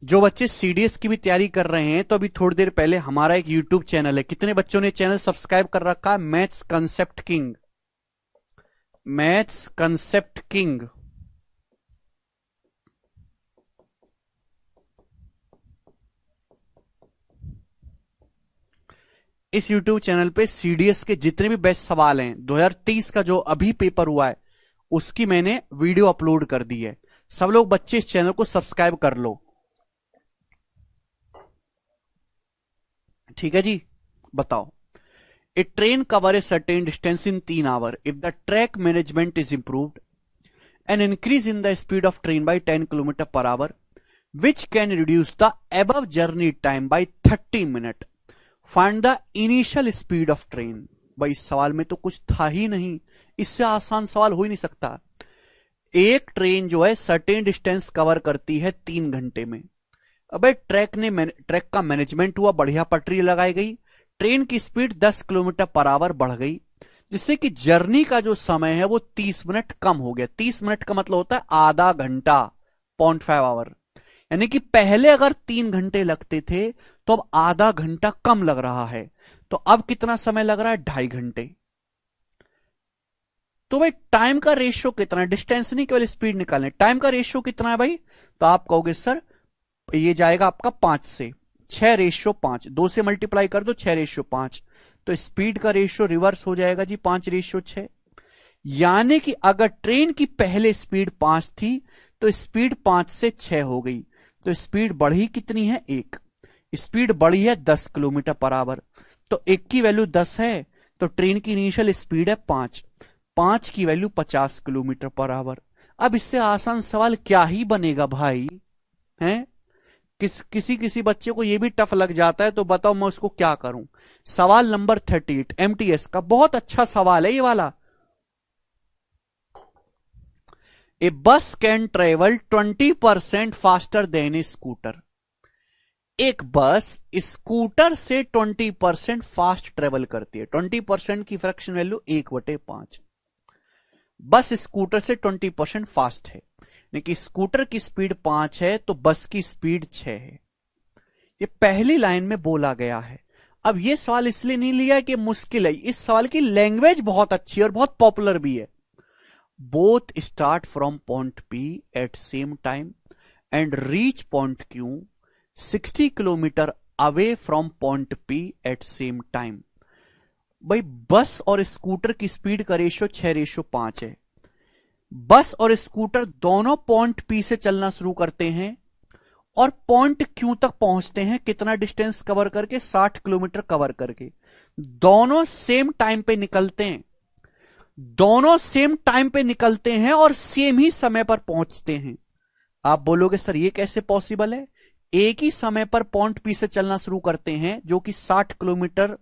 S1: जो बच्चे सीडीएस की भी तैयारी कर रहे हैं, तो अभी थोड़ी देर पहले हमारा एक यूट्यूब चैनल है, कितने बच्चों ने चैनल सब्सक्राइब कर रखा है? Maths concept king, maths concept king. इस यूट्यूब चैनल पे सीडीएस के जितने भी बेस्ट सवाल हैं, 2023 का जो अभी पेपर हुआ है उसकी मैंने वीडियो अपलोड कर दी है। सब लोग बच्चे इस चैनल को सब्सक्राइब कर लो, ठीक है जी। बताओ, a train cover a certain distance in 3 hour if the track management is improved an increase in the speed of train by 10 kilometre per hour which can reduce the above journey time by 30 minute, find the initial speed of train. भाई सवाल में तो कुछ था ही नहीं, इससे आसान सवाल हो ही नहीं सकता। एक ट्रेन जो है सर्टेन डिस्टेंस कवर करती है 3 घंटे में। अबे ट्रैक का मैनेजमेंट हुआ, बढ़िया पटरी लगाई गई, ट्रेन की स्पीड 10 किलोमीटर पर आवर बढ़ गई, जिससे कि जर्नी का जो समय है वो 30 मिनट कम हो गया। 30 मिनट का मतलब होता है आधा घंटा, 0.5 आवर। यानी कि पहले अगर 3 घंटे लगते थे तो अब आधा घंटा कम लग रहा है। तो अब कितना समय लग रहा है? 2.5 घंटे। तो भाई टाइम का रेशियो कितना है? डिस्टेंस नहीं, केवल स्पीड निकालने। टाइम का रेशियो कितना है भाई? तो आप कहोगे सर ये जाएगा आपका 5 से 6:5, 2 से मल्टीप्लाई कर दो 6:5, तो स्पीड का रेशियो रिवर्स हो जाएगा जी, 5:6। यानी कि अगर ट्रेन की पहले स्पीड 5 थी तो स्पीड 5 से 6 हो गई, तो स्पीड बढ़ी कितनी है? 1। स्पीड बढ़ी है 10 किलोमीटर पर आवर, तो 1 की वैल्यू 10 है, तो ट्रेन की इनिशियल स्पीड है 5, 5 की वैल्यू 50 किलोमीटर पर आवर। अब इससे आसान सवाल क्या ही बनेगा भाई? हैं? किसी बच्चे को यह भी टफ लग जाता है, तो बताओ मैं उसको क्या करूं? सवाल नंबर 38 एमटीएस का बहुत अच्छा सवाल है ये वाला। ए बस can travel 20% faster than A scooter. एक बस स्कूटर से 20% फास्ट ट्रेवल करती है। 20% की फ्रैक्शन वैल्यू 1/5। बस स्कूटर से 20% फास्ट है, लेकिन स्कूटर की स्पीड 5 है तो बस की स्पीड 6 है। ये पहली लाइन में बोला गया है। अब ये सवाल इसलिए नहीं लिया कि मुश्किल है, इस सवाल की लैंग्वेज बहुत अच्छी और बहुत पॉपुलर भी है। Both start from point P at same time and reach point Q 60 kilometre away from point P at same time. भाई बस और स्कूटर की स्पीड का रेशियो 6:5 है। बस और स्कूटर दोनों पॉइंट पी से चलना शुरू करते हैं और पॉइंट क्यू तक पहुंचते हैं। कितना डिस्टेंस कवर करके? 60 किलोमीटर कवर करके। दोनों सेम टाइम पे निकलते हैं, दोनों सेम टाइम पे निकलते हैं और सेम ही समय पर पहुंचते हैं। आप बोलोगे सर ये कैसे पॉसिबल है? एक ही समय पर पॉइंट पी से चलना शुरू करते हैं जो कि 60 किलोमीटर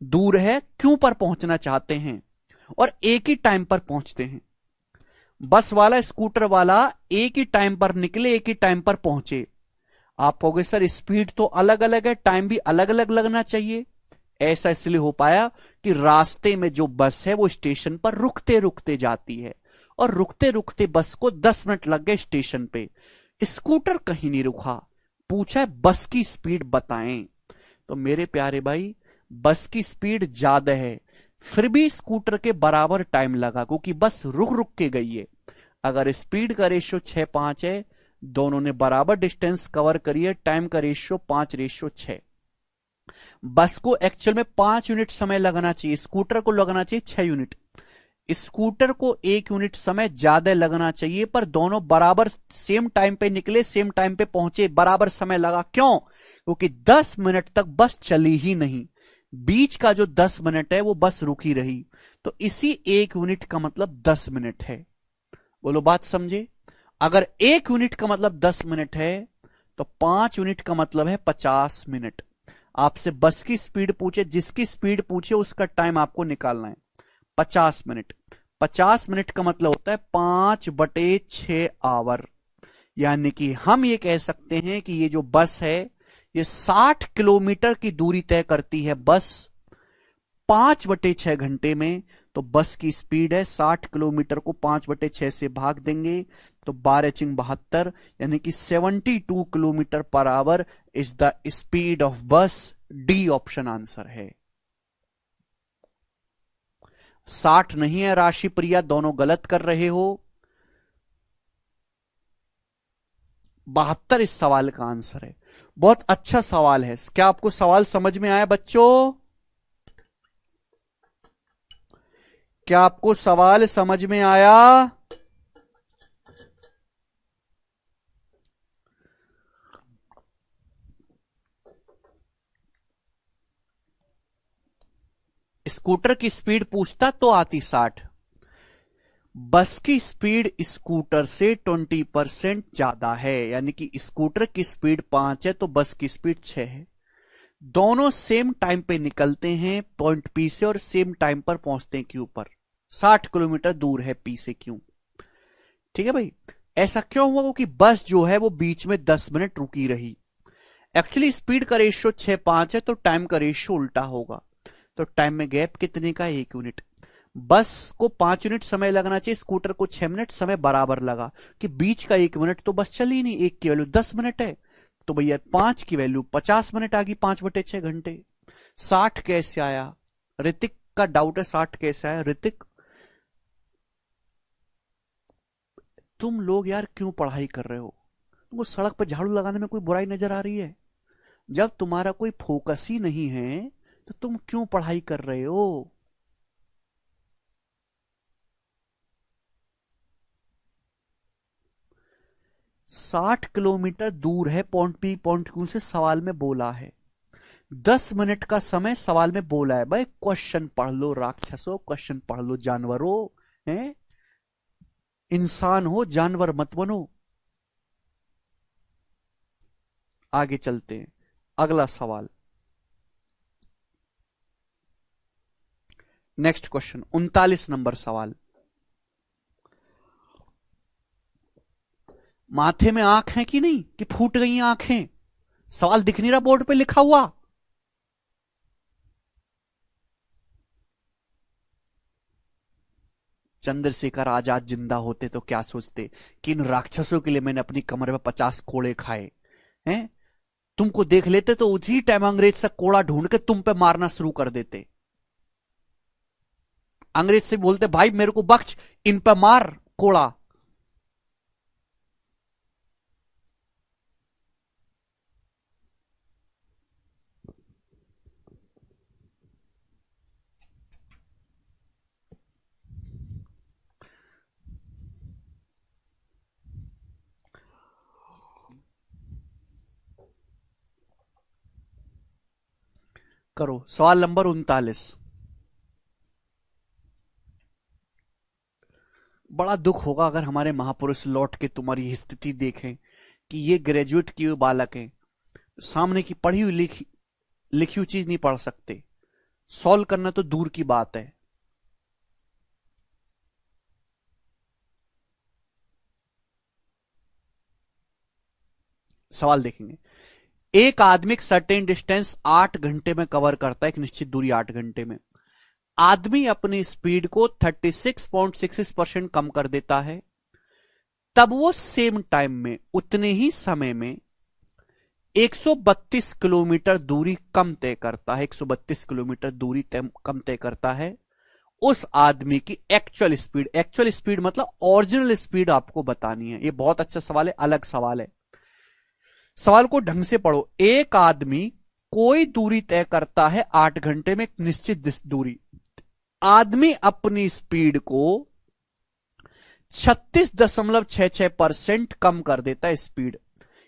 S1: दूर है, क्यू पर पहुंचना चाहते हैं, और एक ही टाइम पर पहुंचते हैं। बस वाला स्कूटर वाला एक ही टाइम पर निकले, एक ही टाइम पर पहुंचे। आप कहोगे सर स्पीड तो अलग अलग है, टाइम भी अलग अलग लगना चाहिए। ऐसा इसलिए हो पाया कि रास्ते में जो बस है वो स्टेशन पर रुकते रुकते जाती है, और रुकते रुकते बस को 10 मिनट लग गए स्टेशन पे। स्कूटर कहीं नहीं रुका, पूछा बस की स्पीड बताएं। तो मेरे प्यारे भाई बस की स्पीड ज्यादा है, फिर भी स्कूटर के बराबर टाइम लगा, क्योंकि बस रुक रुक के गई है। अगर स्पीड का रेशियो 6:5 है, दोनों ने बराबर डिस्टेंस कवर करी है, टाइम का रेशियो 5:6। बस को एक्चुअल में 5 यूनिट समय लगना चाहिए, स्कूटर को लगना चाहिए 6 यूनिट। स्कूटर को 1 यूनिट समय ज्यादा लगना चाहिए, पर दोनों बराबर सेम टाइम पे निकले, सेम टाइम पे पहुंचे, बराबर समय लगा। क्यों? क्योंकि 10 मिनट तक बस चली ही नहीं, बीच का जो 10 मिनट है वो बस रुकी रही, तो इसी 1 यूनिट का मतलब 10 मिनट है। बोलो बात समझे? अगर 1 यूनिट का मतलब 10 मिनट है तो 5 यूनिट का मतलब है 50 मिनट। आपसे बस की स्पीड पूछे, जिसकी स्पीड पूछे उसका टाइम आपको निकालना है 50 मिनट। 50 मिनट का मतलब होता है 5/6 आवर। यानी कि हम ये कह सकते हैं कि ये जो बस है ये 60 किलोमीटर की दूरी तय करती है बस 5/6 घंटे में। तो बस की स्पीड है 60 किलोमीटर को 5/6 से भाग देंगे तो 12 यानी कि 72 kilometre per hour is the speed of बस। डी ऑप्शन आंसर है। 60 नहीं है राशि प्रिया, दोनों गलत कर रहे हो। 72 इस सवाल का आंसर है। बहुत अच्छा सवाल है। क्या आपको सवाल समझ में आया बच्चों? क्या आपको सवाल समझ में आया? स्कूटर की स्पीड पूछता तो आती 60। बस की स्पीड स्कूटर से 20% ज्यादा है, यानी कि स्कूटर की स्पीड 5 है तो बस की स्पीड 6 है। दोनों सेम टाइम पे निकलते हैं पॉइंट पी से और सेम टाइम पर पहुंचते हैं क्यू पर। 60 किलोमीटर दूर है पी से क्यू। ठीक है भाई। ऐसा क्यों हुआ? कि बस जो है वो बीच में 10 मिनट रुकी रही। एक्चुअली स्पीड का रेशियो 6-5 है तो टाइम का रेशियो उल्टा होगा। तो टाइम में गैप कितने का? 1 यूनिट। बस को 5 यूनिट समय लगना चाहिए, स्कूटर को 6 मिनट समय बराबर लगा कि बीच का 1 मिनट तो बस चली नहीं। 1 की वैल्यू 10 मिनट है तो भैया 5 की वैल्यू 50 मिनट आ गई। 5/6 घंटे। 60 कैसे आया? ऋतिक का डाउट है 60 कैसे आया। ऋतिक, तुम लोग यार क्यों पढ़ाई कर रहे हो? तुमको सड़क पर झाड़ू लगाने में कोई बुराई नजर आ रही है? जब तुम्हारा कोई फोकस ही नहीं है तो तुम क्यों पढ़ाई कर रहे हो? 60 किलोमीटर दूर है पॉइंट पी पॉइंट क्यू से, सवाल में बोला है। 10 मिनट का समय सवाल में बोला है। भाई क्वेश्चन पढ़ लो राक्षसों, क्वेश्चन पढ़ लो जानवरों। हैं? इंसान हो, जानवर मत बनो। आगे चलते हैं। अगला सवाल, नेक्स्ट क्वेश्चन 39 नंबर सवाल। माथे में आंख है कि नहीं, कि फूट गई आंखें? सवाल दिख नहीं रहा बोर्ड पे लिखा हुआ? चंद्रशेखर आजाद जिंदा होते तो क्या सोचते कि इन राक्षसों के लिए मैंने अपनी कमर में 50 कोड़े खाए हैं। तुमको देख लेते तो उसी टाइम अंग्रेज से कोड़ा ढूंढ के तुम पे मारना शुरू कर देते। अंग्रेज से बोलते भाई मेरे को बख्श, इन पे मार कोड़ा। करो सवाल नंबर 39। बड़ा दुख होगा अगर हमारे महापुरुष लौट के तुम्हारी स्थिति देखें कि ये ग्रेजुएट किए हुए बालक हैं, सामने की पढ़ी हुई लिखी हुई चीज नहीं पढ़ सकते, सॉल्व करना तो दूर की बात है। सवाल देखेंगे। एक आदमी एक सर्टेन डिस्टेंस 8 घंटे में कवर करता है, एक निश्चित दूरी 8 घंटे में। आदमी अपनी स्पीड को 36.66% कम कर देता है, तब वो सेम टाइम में उतने ही समय में 132 किलोमीटर दूरी कम तय करता है। 132 किलोमीटर दूरी कम तय करता है। उस आदमी की एक्चुअल स्पीड मतलब ओरिजिनल स्पीड आपको बतानी है। ये बहुत अच्छा सवाल है, अलग सवाल है। सवाल को ढंग से पढ़ो। एक आदमी कोई दूरी तय करता है 8 घंटे में, एक निश्चित दूरी। आदमी अपनी स्पीड को 36.66% कम कर देता है स्पीड।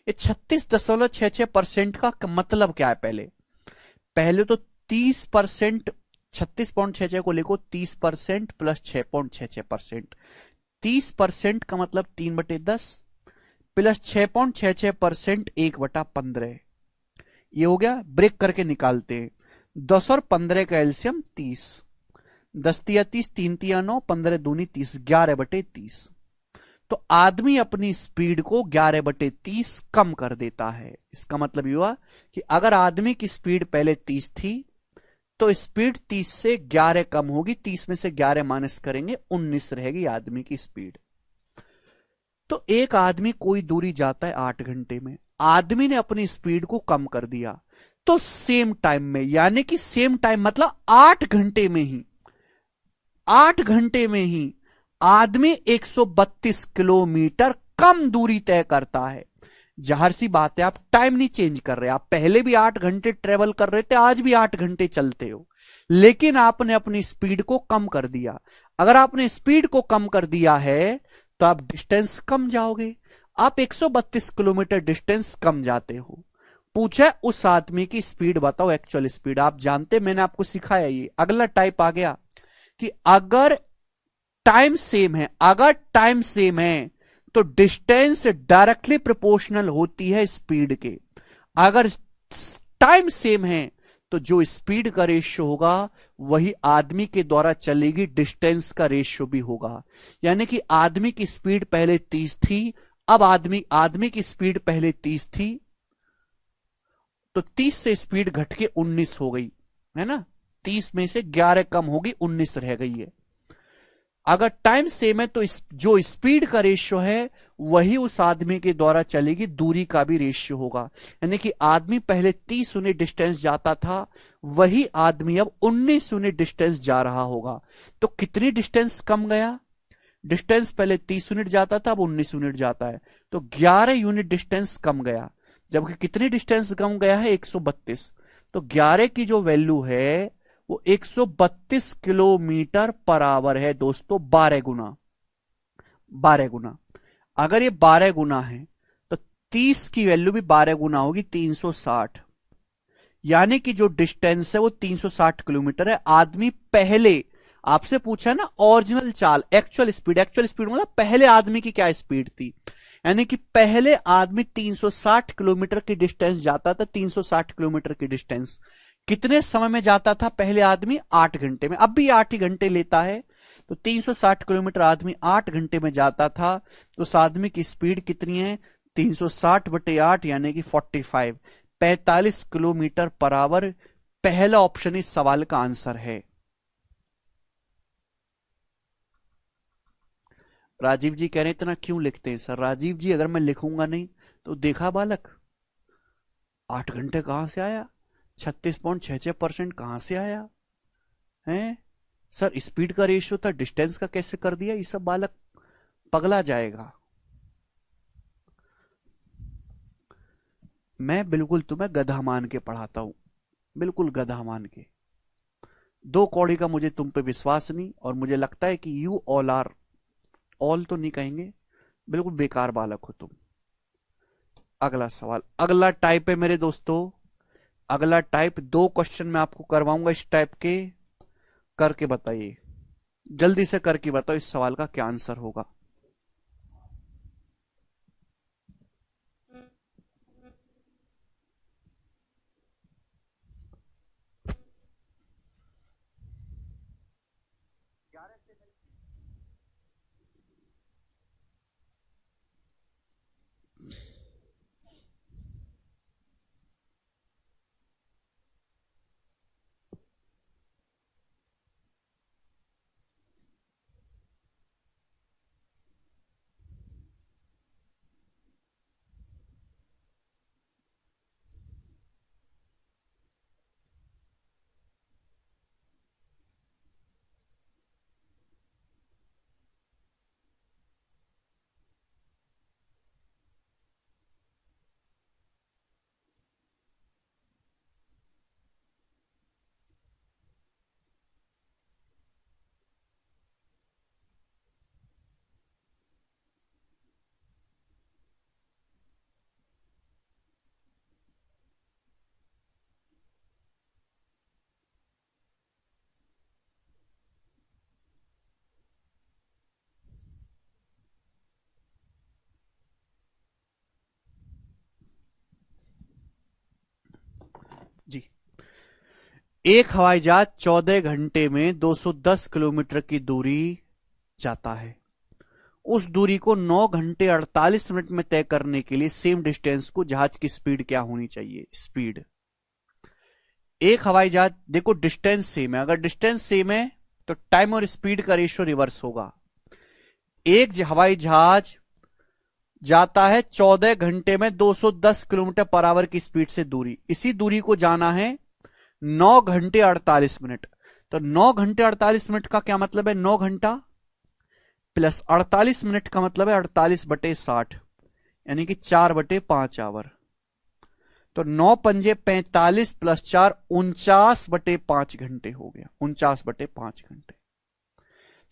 S1: ये 36.66% का मतलब क्या है? पहले तो 30%, 36.66 को लिखो 30% प्लस 6.66%। 30% का मतलब 3/10 प्लस 6.66% 1/15। ये हो गया। ब्रेक करके निकालते हैं। 10 और 15 का एलसीएम 30। 10 तिया 30, 3 तिया 9, 15 दूनी 30, 11/30। तो आदमी अपनी स्पीड को 11/30 कम कर देता है। इसका मतलब ये हुआ कि अगर आदमी की स्पीड पहले 30 थी तो स्पीड 30 से 11 कम होगी। 30 में से 11 माइनस करेंगे 19 रहेगी आदमी की स्पीड। तो एक आदमी कोई दूरी जाता है 8 घंटे में, आदमी ने अपनी स्पीड को कम कर दिया, तो सेम टाइम में, यानी कि सेम टाइम मतलब 8 घंटे में ही, 8 घंटे में ही आदमी 132 किलोमीटर कम दूरी तय करता है। जाहिर सी बात है, आप टाइम नहीं चेंज कर रहे, आप पहले भी 8 घंटे ट्रेवल कर रहे थे, आज भी 8 घंटे चलते हो, लेकिन आपने अपनी स्पीड को कम कर दिया। अगर आपने स्पीड को कम कर दिया है तो आप डिस्टेंस कम जाओगे, आप 132 किलोमीटर डिस्टेंस कम जाते हो। पूछा उस आदमी की स्पीड बताओ, एक्चुअल स्पीड। आप जानते, मैंने आपको सिखाया, ये अगला टाइप आ गया कि अगर टाइम सेम है, अगर टाइम सेम है तो डिस्टेंस डायरेक्टली प्रोपोर्शनल होती है स्पीड के। अगर टाइम सेम है तो जो स्पीड का रेशियो होगा वही आदमी के द्वारा चलेगी डिस्टेंस का रेशियो भी होगा। यानी कि आदमी की स्पीड पहले 30 थी, अब आदमी की स्पीड पहले 30 थी, तो 30 से स्पीड घट के 19 हो गई है ना, 30 में से 11 कम होगी, 19 रह गई है। अगर टाइम सेम है तो जो स्पीड का रेशियो है वही उस आदमी के द्वारा चलेगी दूरी का भी रेशियो होगा। यानी कि आदमी पहले 30 यूनिट डिस्टेंस जाता था, वही आदमी अब 19 यूनिट डिस्टेंस जा रहा होगा। तो कितनी डिस्टेंस कम गया? डिस्टेंस पहले 30 यूनिट जाता था, अब 19 यूनिट जाता है, तो 11 यूनिट डिस्टेंस कम गया। जबकि कितनी डिस्टेंस कम गया है? 132। तो 11 की जो वैल्यू है वो 132 किलोमीटर पर आवर है दोस्तों, 12 गुना। 12 गुना, अगर ये 12 गुना है तो 30 की वैल्यू भी 12 गुना होगी, 360। यानी कि जो डिस्टेंस है वो 360 किलोमीटर है। आदमी पहले, आपसे पूछा ना ओरिजिनल चाल, एक्चुअल स्पीड, एक्चुअल स्पीड मतलब पहले आदमी की क्या स्पीड थी, यानी कि पहले आदमी 360 किलोमीटर की डिस्टेंस जाता था। 360 किलोमीटर की डिस्टेंस कितने समय में जाता था पहले आदमी? 8 घंटे में। अब भी 8 ही घंटे लेता है, तो 360 किलोमीटर आदमी 8 घंटे में जाता था, तो उस आदमी की स्पीड कितनी है? 360/8 यानी कि 45 किलोमीटर पर आवर। पहला ऑप्शन इस सवाल का आंसर है। राजीव जी कह रहे हैं इतना क्यों लिखते हैं सर? राजीव जी अगर मैं लिखूंगा नहीं तो देखा बालक, 8 घंटे कहां से आया, 36.66% कहां से आया है सर? स्पीड का रेशियो था, डिस्टेंस का कैसे कर दिया? ये सब बालक पगला जाएगा। मैं बिल्कुल तुम्हें गधा मान के पढ़ाता हूं, बिल्कुल गधा मान के। 2 कौड़ी का मुझे तुम पे विश्वास नहीं, और मुझे लगता है कि यू ऑल आर, ऑल तो नहीं कहेंगे, बिल्कुल बेकार बालक हो तुम। अगला सवाल, अगला टाइप है मेरे दोस्तों, अगला टाइप 2 क्वेश्चन मैं आपको करवाऊंगा इस टाइप के, करके बताइए, जल्दी से करके बताओ इस सवाल का क्या आंसर होगा। जी, एक हवाई जहाज 14 घंटे में 210 किलोमीटर की दूरी जाता है। उस दूरी को 9 घंटे 48 मिनट में तय करने के लिए सेम डिस्टेंस को जहाज की स्पीड क्या होनी चाहिए? स्पीड। एक हवाई जहाज, देखो डिस्टेंस सेम है, अगर डिस्टेंस सेम है तो टाइम और स्पीड का रेशियो रिवर्स होगा। एक हवाई जहाज जाता है 14 घंटे में 210 किलोमीटर पर आवर की स्पीड से दूरी। इसी दूरी को जाना है 9 घंटे 48 मिनट। तो 9 घंटे 48 मिनट का क्या मतलब है? 9 घंटा प्लस 48 मिनट का मतलब है 48/60, यानी कि 4/5 आवर। तो 9 पंजे 45 प्लस 4 49/5 घंटे हो गया, 49/5 घंटे।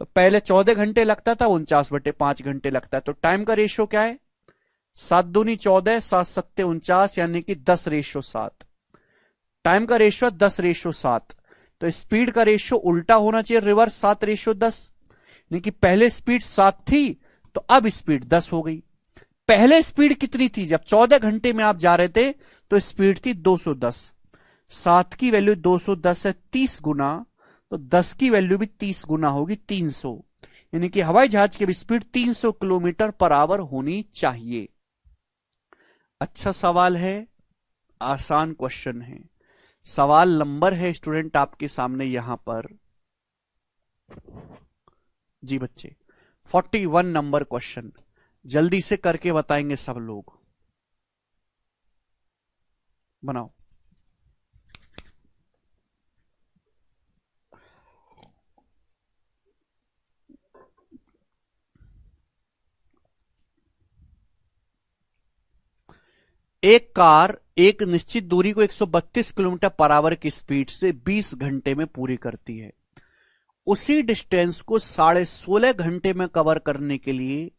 S1: तो पहले 14 घंटे लगता था, 49/5 घंटे लगता है। तो टाइम का रेशियो क्या है? 7 दूनी 14, 7 सत्ते 49, यानी कि 10:7। टाइम का रेशियो 10:7। तो स्पीड का रेशियो उल्टा होना चाहिए, रिवर्स, 7:10। यानी कि पहले स्पीड 7 थी तो अब स्पीड 10 हो गई। पहले स्पीड कितनी थी? जब 14 घंटे में आप जा रहे थे तो स्पीड थी 210। 7 की वैल्यू 210 है, 30 गुना, तो 10 की वैल्यू भी 30 गुना होगी, 300। यानी कि हवाई जहाज की भी स्पीड 300 किलोमीटर पर आवर होनी चाहिए। अच्छा सवाल है, आसान क्वेश्चन है। सवाल नंबर है स्टूडेंट आपके सामने यहां पर, जी बच्चे, 41 नंबर क्वेश्चन। जल्दी से करके बताएंगे सब लोग, बनाओ। एक कार एक निश्चित दूरी को 132 किलोमीटर पर आवर की स्पीड से 20 घंटे में पूरी करती है। उसी डिस्टेंस को 16.5 घंटे में कवर करने के लिए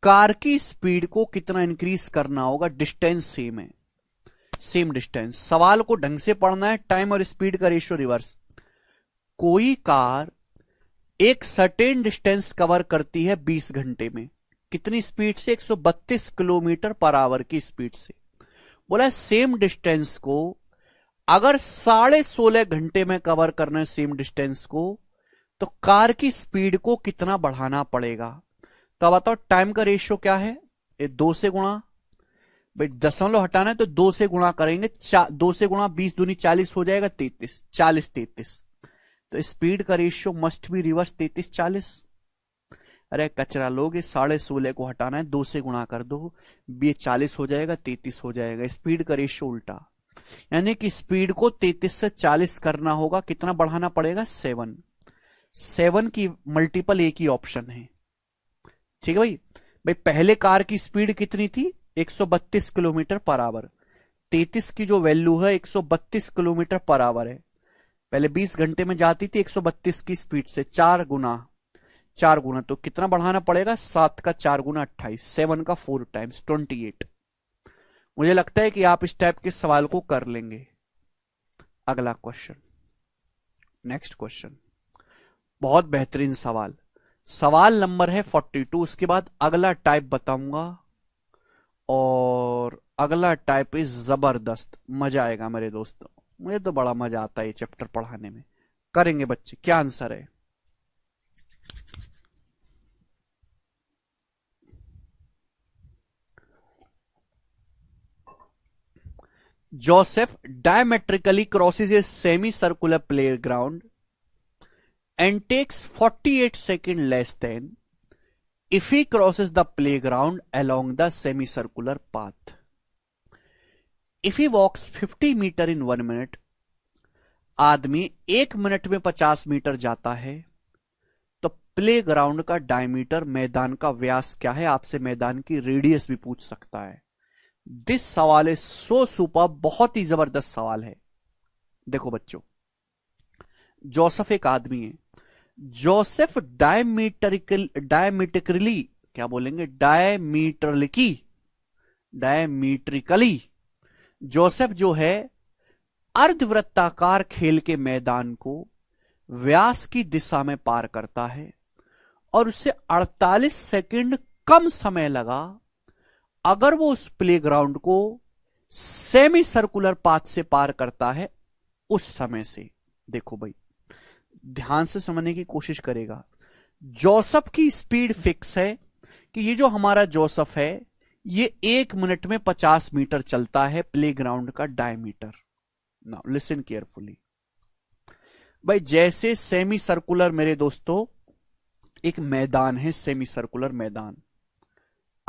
S1: कार की स्पीड को कितना इंक्रीज करना होगा? डिस्टेंस सेम है, सेम डिस्टेंस। सवाल को ढंग से पढ़ना है, टाइम और स्पीड का रेशियो रिवर्स। कोई कार एक सर्टेन डिस्टेंस कवर करती है 20 घंटे में, कितनी स्पीड से? 132 किलोमीटर पर आवर की स्पीड से। बोला सेम डिस्टेंस को अगर 16.5 घंटे में कवर करना है सेम डिस्टेंस को, तो कार की स्पीड को कितना बढ़ाना पड़ेगा? तो अब बताओ टाइम का रेशियो क्या है? 2 से गुणा, भाई दशमलव हटाना है तो 2 से गुणा करेंगे, 2 से गुणा 20 दूनी 40 हो जाएगा, 33, 40-33। तो स्पीड का रेशियो मस्ट बी रिवर्स, 33-40। अरे कचरा लोग, इस 16.5 को हटाना है, 2 से गुणा कर दो, ये 40 हो जाएगा, 33 हो जाएगा। स्पीड का रेशियो उल्टा, यानी कि स्पीड को 33 से 40 करना होगा, कितना बढ़ाना पड़ेगा? 7। 7 की मल्टीपल एक ही ऑप्शन है, ठीक है भाई। भाई पहले कार की स्पीड कितनी थी? 132 किलोमीटर पर आवर। 33 की जो वैल्यू है 132 किलोमीटर पर आवर है। पहले 20 घंटे में जाती थी 132 की स्पीड से, 4 गुना तो कितना बढ़ाना पड़ेगा? 7 का 4 गुना 28, 7 का 4 टाइम्स 28। मुझे लगता है कि आप इस टाइप के सवाल को कर लेंगे। अगला क्वेश्चन, नेक्स्ट क्वेश्चन, बहुत बेहतरीन सवाल। सवाल नंबर है 42। उसके बाद अगला टाइप बताऊंगा, और अगला टाइप इज जबरदस्त, मजा आएगा मेरे दोस्तों। मुझे तो बड़ा मजा आता है ये चैप्टर पढ़ाने में। करेंगे बच्चे, क्या आंसर है? Joseph diametrically crosses a semi-circular playground and takes 48 seconds less than if he crosses the playground along the semicircular path. If he walks 50 meter in 1 minute, आदमी 1 मिनट में 50 मीटर जाता है, तो प्लेग्राउंड का डायमीटर, मैदान का व्यास क्या है? आपसे मैदान की रेडियस भी पूछ सकता है। दिस सवाल इज सो सुपर, बहुत ही जबरदस्त सवाल है। देखो बच्चों, जोसेफ एक आदमी है। जोसेफ डायमीट्रिकली क्या बोलेंगे? डायमीट्रिकली जोसेफ जो है अर्धवृत्ताकार खेल के मैदान को व्यास की दिशा में पार करता है, और उसे 48 सेकंड कम समय लगा अगर वो उस प्लेग्राउंड को सेमी सर्कुलर पाथ से पार करता है उस समय से। देखो भाई, ध्यान से समझने की कोशिश करेगा। जोसेफ की स्पीड फिक्स है कि ये जो हमारा जोसेफ है ये 1 मिनट में 50 मीटर चलता है, प्लेग्राउंड का डायमीटर। नाउ लिसन केयरफुली भाई, जैसे सेमी सर्कुलर मेरे दोस्तों एक मैदान है, सेमी सर्कुलर मैदान।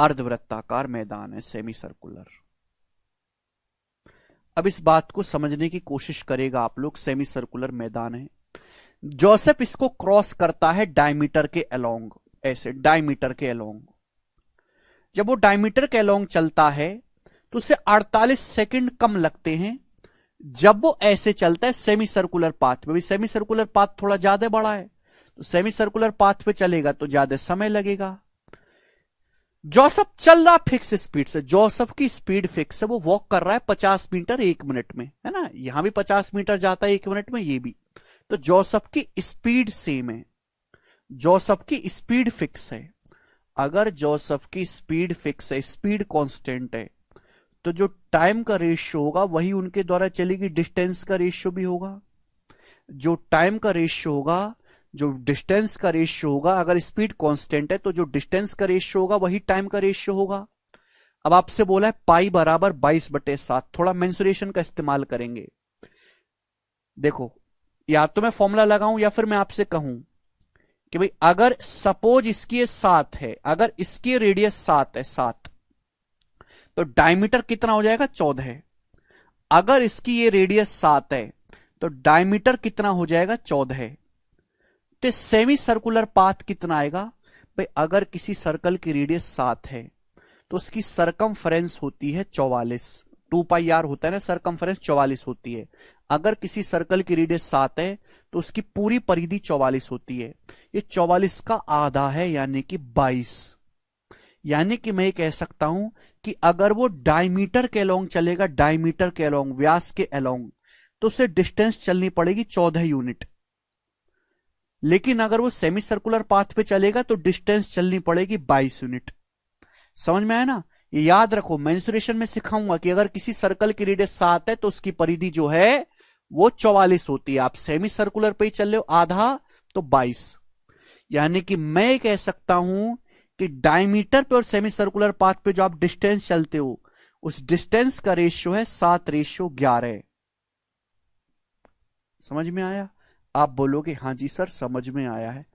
S1: अर्धवृत्ताकार मैदान है, सेमी सर्कुलर। अब इस बात को समझने की कोशिश करेगा आप लोग। सेमी सर्कुलर मैदान है, जोसेफ इसको क्रॉस करता है डायमीटर के अलोंग, ऐसे डायमीटर के अलोंग। जब वो डायमीटर के अलोंग चलता है तो उसे 48 सेकंड कम लगते हैं जब वो ऐसे चलता है सेमी सर्कुलर पाथ पे। सेमी सर्कुलर पाथ थोड़ा ज्यादा बड़ा है, तो सेमी सर्कुलर पाथ पे चलेगा तो ज्यादा समय लगेगा। जोसेफ चल रहा फिक्स स्पीड से, जोसेफ की स्पीड फिक्स है, वो वॉक कर रहा है 50 मीटर 1 मिनट में, है ना। यहां भी 50 मीटर जाता है 1 मिनट में, ये भी। तो जोसेफ की स्पीड सेम है, जोसेफ की स्पीड फिक्स है। अगर जोसेफ की स्पीड फिक्स है, स्पीड कांस्टेंट है, तो जो टाइम का रेशियो होगा वही उनके द्वारा चलेगी डिस्टेंस का रेशियो भी होगा। जो टाइम का रेशियो होगा, जो डिस्टेंस का रेशियो होगा, अगर स्पीड कांस्टेंट है तो जो डिस्टेंस का रेशियो होगा वही टाइम का रेशियो होगा। अब आपसे बोला है पाई बराबर 22/7, थोड़ा मेंसुरेशन का इस्तेमाल करेंगे। देखो, या तो मैं फॉर्मूला लगाऊं या फिर मैं आपसे कहूं कि भाई अगर सपोज इसकी ये 7 है, अगर इसकी रेडियस 7 है, 7, तो डायमीटर कितना हो जाएगा? 14 है। अगर इसकी ये रेडियस 7 है तो डायमीटर कितना हो जाएगा? 14 है। तो सेमी सर्कुलर पाथ कितना आएगा भाई? अगर किसी सर्कल की रेडियस 7 है तो उसकी सरकमफ्रेंस होती है 44, 2πr होता है ना, सरकमफ्रेंस 44 होती है। अगर किसी सर्कल की रेडियस 7 है तो उसकी पूरी परिधि 44 होती है। ये 44 का आधा है, यानी कि 22। यानी कि मैं कह सकता हूं कि अगर वो डायमीटर के अलोंग चलेगा, डायमीटर के अलोंग, व्यास के अलोंग, तो उसे डिस्टेंस चलनी पड़ेगी 14 यूनिट। लेकिन अगर वो सेमी सर्कुलर पाथ पे चलेगा तो डिस्टेंस चलनी पड़ेगी 22 यूनिट। समझ में आया ना? ये याद रखो, मेंसुरेशन में सिखाऊंगा कि अगर किसी सर्कल की रेडियस 7 है तो उसकी परिधि जो है वो 44 होती है। आप सेमी सर्कुलर पे ही चल रहे हो, आधा तो 22। यानी कि मैं कह सकता हूं कि डायमीटर पे और सेमी सर्कुलर पाथ पे जो आप डिस्टेंस चलते हो, उस डिस्टेंस का रेशियो है 7:11। समझ में आया? आप बोलोगे हाँ जी सर समझ में आया है।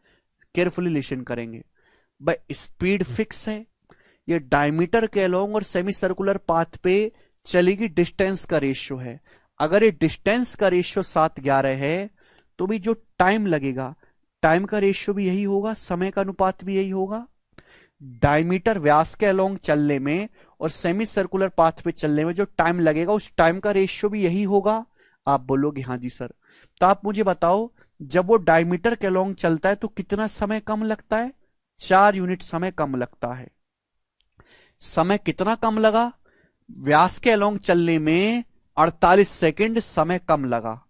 S1: केयरफुली लिसन करेंगे भाई। स्पीड फिक्स है, ये डायमीटर के अलोंग और सेमी सर्कुलर पाथ पे चलेगी, डिस्टेंस का रेशियो है। अगर ये डिस्टेंस का रेशियो 7:11 है तो भी जो टाइम लगेगा, टाइम का रेशियो भी यही होगा, समय का अनुपात भी यही होगा। डायमीटर व्यास के अलोंग चलने में और सेमी सर्कुलर पाथ पे चलने में जो टाइम लगेगा, उस टाइम का रेशियो भी यही होगा। आप बोलोगे हाँ जी सर। तो आप मुझे बताओ, जब वो डायमीटर के अलोंग चलता है तो कितना समय कम लगता है? 4 यूनिट समय कम लगता है। समय कितना कम लगा? व्यास के अलोंग चलने में 48 सेकंड समय कम लगा।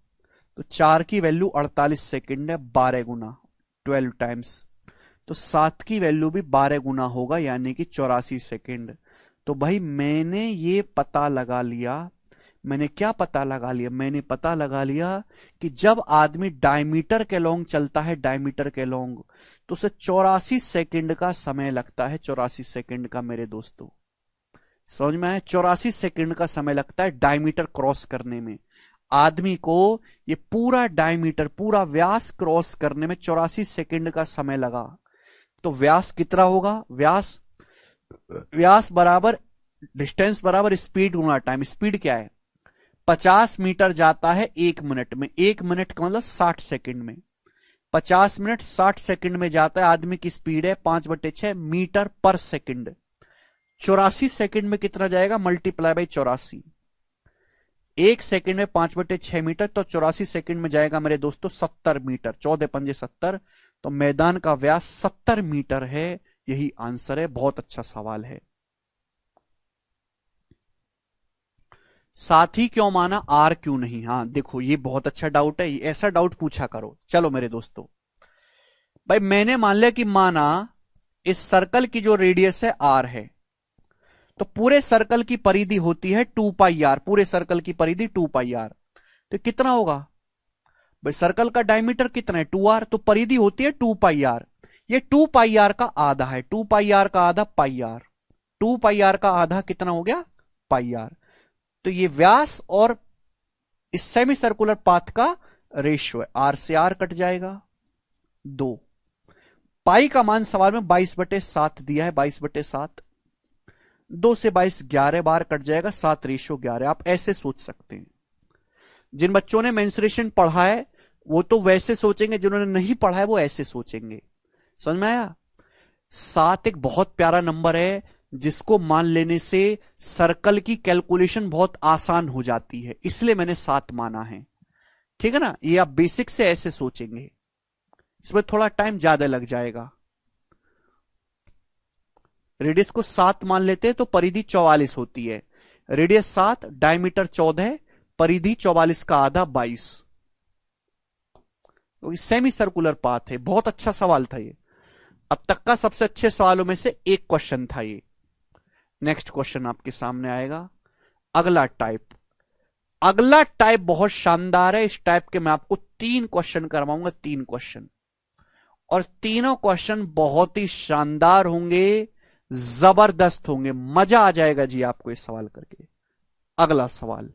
S1: तो 4 की वैल्यू 48 सेकंड है, 12 गुना, 12 टाइम्स। तो 7 की वैल्यू भी 12 गुना होगा, यानी कि 84 सेकंड। तो भाई मैंने ये पता लगा लिया, मैंने क्या पता लगा लिया? मैंने पता लगा लिया कि जब आदमी डायमीटर के लॉन्ग चलता है, डायमीटर के लॉन्ग, तो उसे 84 सेकंड का समय लगता है। 84 सेकंड का मेरे दोस्तों, समझ में आया? 84 सेकंड का समय लगता है डायमीटर क्रॉस करने में। आदमी को ये पूरा डायमीटर, पूरा व्यास क्रॉस करने में 84 सेकंड का समय लगा। तो व्यास कितना होगा? व्यास बराबर डिस्टेंस बराबर स्पीड गुना टाइम। स्पीड क्या है? 50 मीटर जाता है 1 मिनट में। 1 मिनट का मतलब 60 सेकंड में। 50 मिनट 60 सेकंड में जाता है। आदमी की स्पीड है 5/6 मीटर पर सेकंड। 84 सेकंड में कितना जाएगा? Multiply by 84। 1 सेकंड में 5/6 मीटर, तो 84 सेकंड में जाएगा मेरे दोस्तों 70 मीटर। 14 पंजे 70। तो मैदान का व्यास 70 मीटर है। यही आंसर है। बहुत अच्छा सवाल है। साथी क्यों माना, आर क्यों नहीं? हाँ देखो, ये बहुत अच्छा डाउट है, ऐसा डाउट पूछा करो। चलो मेरे दोस्तों, भाई मैंने मान लिया कि माना इस सर्कल की जो रेडियस है आर है, तो पूरे सर्कल की परिधि होती है 2πr। पूरे सर्कल की परिधि 2πr। तो कितना होगा भाई? सर्कल का डायमीटर कितना है? 2r। तो परिधि होती है 2πr। ये 2πr का आधा है। 2πr का आधा πr। 2πr का आधा कितना हो गया? πr। तो ये व्यास और इस सेमी सर्कुलर पाथ का रेशियो है। आर से आर कट जाएगा 2। पाई का मान सवाल में 22/7 दिया है। 22/7 2 से 22 11 बार कट जाएगा, 7:11। आप ऐसे सोच सकते हैं। जिन बच्चों ने मेंस्ट्रुएशन पढ़ा है वो तो वैसे सोचेंगे, जिन्होंने नहीं पढ़ा है वो ऐसे सोचेंगे। समझ में आया? 7 एक बहुत प्यारा नंबर है जिसको मान लेने से सर्कल की कैलकुलेशन बहुत आसान हो जाती है, इसलिए मैंने 7 माना है। ठीक है ना? ये आप बेसिक से ऐसे सोचेंगे, इसमें थोड़ा टाइम ज्यादा लग जाएगा। रेडियस को 7 मान लेते हैं तो परिधि 44 होती है। रेडियस 7, डायमीटर 14, परिधि 44 का आधा 22। तो सेमी सर्कुलर पाथ है। बहुत अच्छा सवाल था ये, अब तक का सबसे अच्छे सवालों में से एक क्वेश्चन था ये। नेक्स्ट क्वेश्चन आपके सामने आएगा। अगला टाइप बहुत शानदार है। इस टाइप के मैं आपको 3 क्वेश्चन करवाऊंगा, 3 क्वेश्चन, और तीनों क्वेश्चन बहुत ही शानदार होंगे, जबरदस्त होंगे, मजा आ जाएगा जी आपको इस सवाल करके। अगला सवाल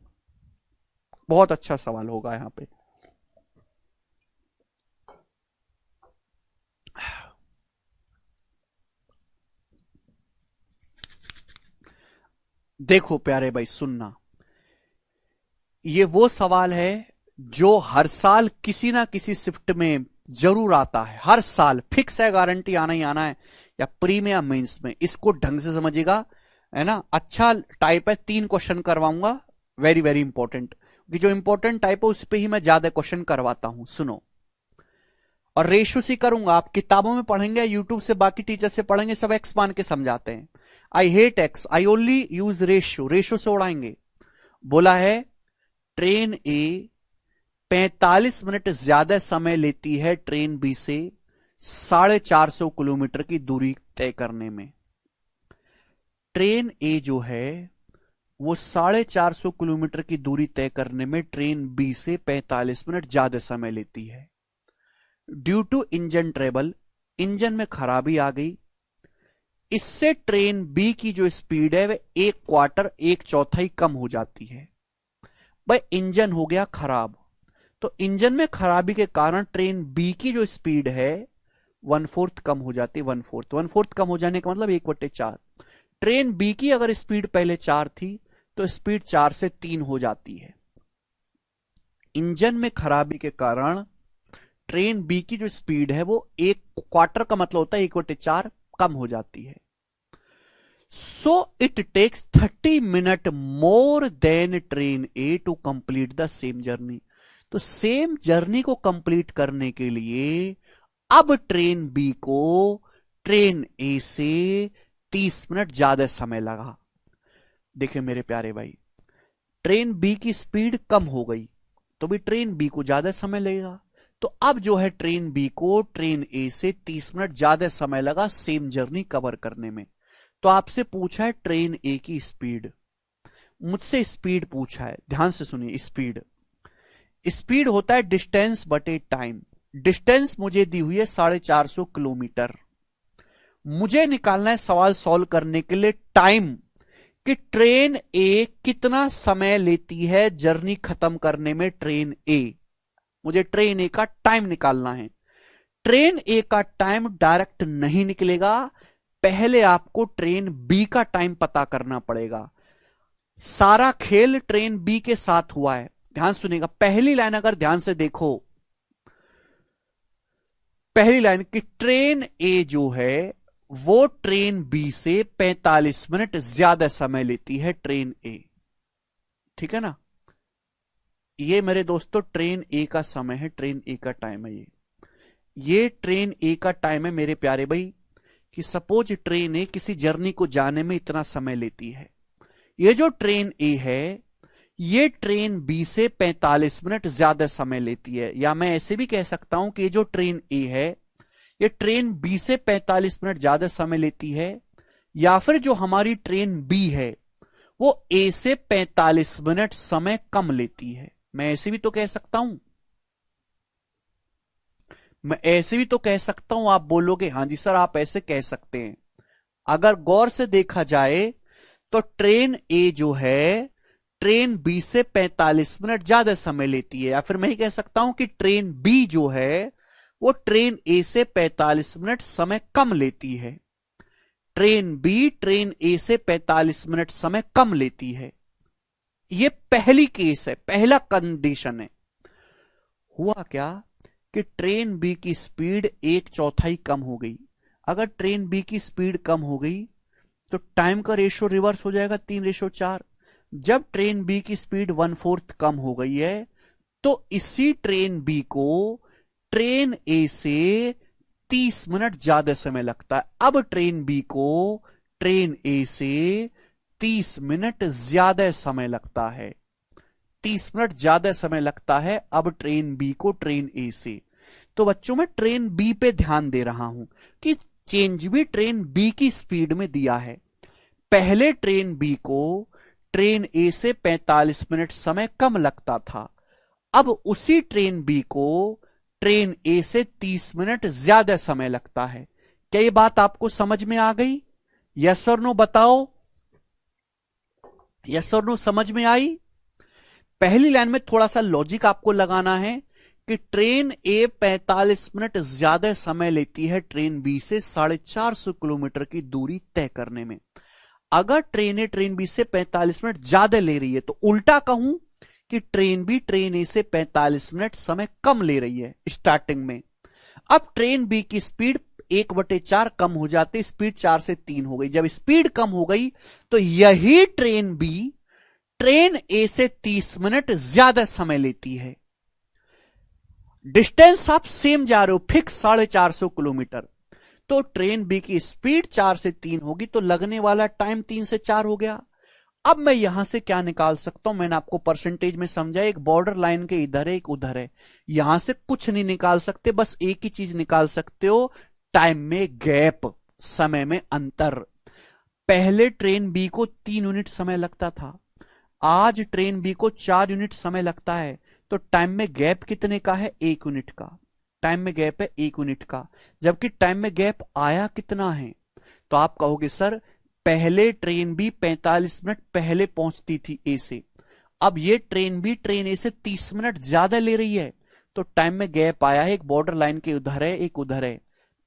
S1: बहुत अच्छा सवाल होगा यहां पे। देखो प्यारे भाई, सुनना, ये वो सवाल है जो हर साल किसी ना किसी शिफ्ट में जरूर आता है। हर साल फिक्स है, गारंटी आना ही आना है, या प्री में या मेंस में। इसको ढंग से समझिएगा, है ना? अच्छा टाइप है, 3 क्वेश्चन करवाऊंगा, वेरी वेरी इंपॉर्टेंट। जो इंपॉर्टेंट टाइप है उस पर ही मैं ज्यादा क्वेश्चन करवाता हूं। सुनो, और रेशो से करूंगा। आप किताबों में पढ़ेंगे, यूट्यूब से, बाकी टीचर से पढ़ेंगे, सब एक्स मान के समझाते हैं। I hate x, I only use ratio. Ratio से उड़ाएंगे। बोला है ट्रेन ए 45 मिनट ज्यादा समय लेती है ट्रेन बी से 450 किलोमीटर की दूरी तय करने में। ट्रेन ए जो है वो 450 किलोमीटर की दूरी तय करने में ट्रेन बी से 45 मिनट ज्यादा समय लेती है। Due to engine trouble, engine में खराबी आ गई, इससे ट्रेन बी की जो स्पीड है वह 1/4 कम हो जाती है। भाई इंजन हो गया खराब, तो इंजन में खराबी के कारण ट्रेन बी की जो स्पीड है 1/4 कम हो जाती है। 1/4 कम हो जाने का मतलब 1/4। ट्रेन बी की अगर स्पीड पहले 4 थी तो स्पीड 4 से 3 हो जाती है। इंजन में खराबी के कारण ट्रेन बी की जो स्पीड है वो 1/4 का मतलब होता है 1/4 कम हो जाती है। So it takes 30 minute more than train A to complete the same journey. तो सेम जर्नी को कंप्लीट करने के लिए अब ट्रेन बी को ट्रेन ए से 30 मिनट ज्यादा समय लगा। देखिए मेरे प्यारे भाई, ट्रेन बी की स्पीड कम हो गई तो भी ट्रेन बी को ज्यादा समय लगेगा। तो अब जो है ट्रेन बी को ट्रेन ए से 30 मिनट ज्यादा समय लगा सेम जर्नी कवर करने में। तो आपसे पूछा है ट्रेन ए की स्पीड, मुझसे स्पीड पूछा है, ध्यान से सुनिए। स्पीड होता है डिस्टेंस बटे टाइम। डिस्टेंस मुझे दी हुई है 450 किलोमीटर। मुझे निकालना है सवाल सॉल्व करने के लिए टाइम, कि ट्रेन ए कितना समय लेती है जर्नी खत्म करने में। ट्रेन ए, मुझे ट्रेन ए का टाइम निकालना है। ट्रेन ए का टाइम डायरेक्ट नहीं निकलेगा, पहले आपको ट्रेन बी का टाइम पता करना पड़ेगा। सारा खेल ट्रेन बी के साथ हुआ है। ध्यान सुनिएगा, पहली लाइन अगर ध्यान से देखो, पहली लाइन कि ट्रेन ए जो है वो ट्रेन बी से 45 मिनट ज्यादा समय लेती है ट्रेन ए। ठीक है ना? ये मेरे दोस्तों ट्रेन ए का समय है, ट्रेन ए का टाइम है। ये ट्रेन ए का टाइम है मेरे प्यारे भाई, कि सपोज ट्रेन ए किसी जर्नी को जाने में इतना समय लेती है। ये जो ट्रेन ए है ये ट्रेन बी से 45 मिनट ज्यादा समय लेती है। या मैं ऐसे भी कह सकता हूं कि ये जो ट्रेन ए है ये ट्रेन बी से 45 मिनट ज्यादा समय लेती है, या फिर जो हमारी ट्रेन बी है वो ए से 45 मिनट समय कम लेती है। मैं ऐसे भी तो कह सकता हूं, आप बोलोगे हां जी सर आप ऐसे कह सकते हैं। अगर गौर से देखा जाए तो ट्रेन ए जो है ट्रेन बी से 45 मिनट ज्यादा समय लेती है, या फिर मैं ही कह सकता हूं कि ट्रेन बी जो है वो ट्रेन ए से 45 मिनट समय कम लेती है। ट्रेन बी ट्रेन ए से 45 मिनट समय कम लेती है। यह पहली केस है, पहला कंडीशन है। हुआ क्या कि ट्रेन बी की स्पीड 1/4 कम हो गई। अगर ट्रेन बी की स्पीड कम हो गई तो टाइम का रेशियो रिवर्स हो जाएगा, 3:4। जब ट्रेन बी की स्पीड 1/4 कम हो गई है तो इसी ट्रेन बी को ट्रेन ए से 30 मिनट ज्यादा समय लगता है। अब ट्रेन बी को ट्रेन ए से 30 मिनट ज्यादा समय लगता है, 30 मिनट ज्यादा समय लगता है अब ट्रेन बी को ट्रेन ए से। तो बच्चों मैं ट्रेन बी पे ध्यान दे रहा हूं कि चेंज भी ट्रेन बी की स्पीड में दिया है। पहले ट्रेन बी को ट्रेन ए से 45 मिनट समय कम लगता था, अब उसी ट्रेन बी को ट्रेन ए से 30 मिनट ज्यादा समय लगता है। क्या ये बात आपको समझ में आ गई? यस और नो बताओ, यस और नो समझ में आई? पहली लाइन में थोड़ा सा लॉजिक आपको लगाना है कि ट्रेन ए 45 मिनट ज्यादा समय लेती है ट्रेन बी से 450 किलोमीटर की दूरी तय करने में। अगर ट्रेन ए ट्रेन बी से 45 मिनट ज्यादा ले रही है तो उल्टा कहूं कि ट्रेन बी ट्रेन ए से 45 मिनट समय कम ले रही है स्टार्टिंग में। अब ट्रेन बी की स्पीड 1/4 कम हो जाती, स्पीड 4 से 3 हो गई। जब स्पीड कम हो गई तो यही ट्रेन बी ट्रेन ए से 30 मिनट ज्यादा समय लेती है। डिस्टेंस आप सेम जा रहे हो, फिक्स 450 किलोमीटर। तो ट्रेन बी की स्पीड 4 से 3 होगी तो लगने वाला टाइम 3 से 4 हो गया। अब मैं यहां से क्या निकाल सकता हूं? मैंने आपको परसेंटेज में समझा, एक बॉर्डर लाइन के इधर है एक उधर है, यहां से कुछ नहीं निकाल सकते, बस एक ही चीज निकाल सकते हो, टाइम में गैप, समय में अंतर। पहले ट्रेन बी को 3 यूनिट समय लगता था, आज ट्रेन बी को 4 यूनिट समय लगता है। तो टाइम में गैप कितने का है? 1 यूनिट का। टाइम में गैप है 1 यूनिट का, जबकि टाइम में गैप आया कितना है? तो आप कहोगे सर पहले ट्रेन बी 45 मिनट पहले पहुंचती थी ए से, अब ये ट्रेन बी ट्रेन ए से 30 मिनट ज्यादा ले रही है, तो टाइम में गैप आया है, एक बॉर्डर लाइन के उधर है एक उधर है,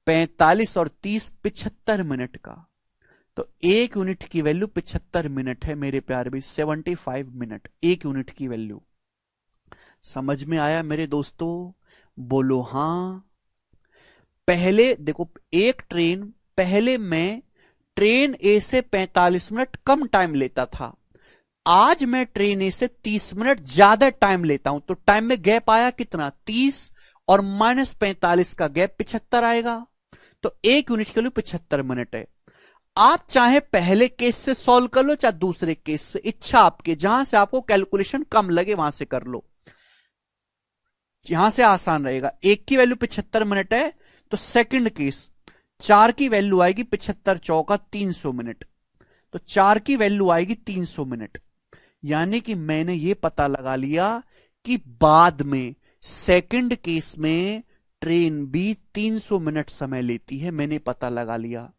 S1: 45 और 30 75 मिनट का। तो 1 यूनिट की वैल्यू 75 मिनट है मेरे प्यारे भी, 75 मिनट 1 यूनिट की वैल्यू। समझ में आया मेरे दोस्तों? बोलो हां। पहले देखो, एक ट्रेन पहले मैं ट्रेन ए से 45 मिनट कम टाइम लेता था, आज मैं ट्रेन ए से 30 मिनट ज्यादा टाइम लेता हूं, तो टाइम में गैप आया कितना? 30 और -45 का गैप 75 आएगा। तो 1 यूनिट के लिए 75 मिनट है। आप चाहे पहले केस से सॉल्व कर लो चाहे दूसरे केस से, इच्छा आपके, जहां से आपको कैलकुलेशन कम लगे वहां से कर लो, यहां से आसान रहेगा। 1 की वैल्यू 75 मिनट है तो सेकंड केस 4 की वैल्यू आएगी 75 चौका 300 मिनट, तो 4 की वैल्यू आएगी 300 मिनट। यानी कि मैंने यह पता लगा लिया कि बाद में सेकंड केस में ट्रेन बी 300 मिनट समय लेती है, मैंने पता लगा लिया।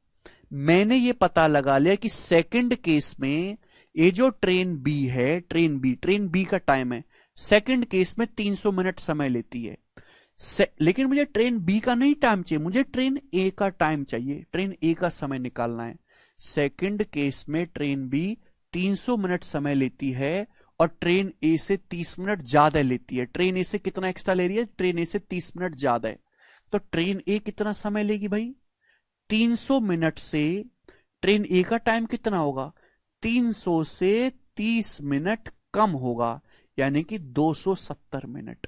S1: मैंने यह पता लगा लिया कि सेकंड केस में ये जो ट्रेन बी है, ट्रेन बी का टाइम है, सेकंड केस में 300 मिनट समय लेती है। लेकिन मुझे ट्रेन बी का नहीं टाइम चाहिए, मुझे ट्रेन ए का टाइम चाहिए, ट्रेन ए का समय निकालना है। सेकंड केस में ट्रेन बी 300 मिनट समय लेती है और ट्रेन ए से 30 मिनट ज्यादा लेती है। ट्रेन ए से कितना एक्स्ट्रा ले रही है? ट्रेन ए से 30 मिनट ज्यादा है। तो ट्रेन ए कितना समय लेगी भाई? 300 मिनट से ट्रेन ए का टाइम कितना होगा? 300 से 30 मिनट कम होगा, यानी कि 270 मिनट।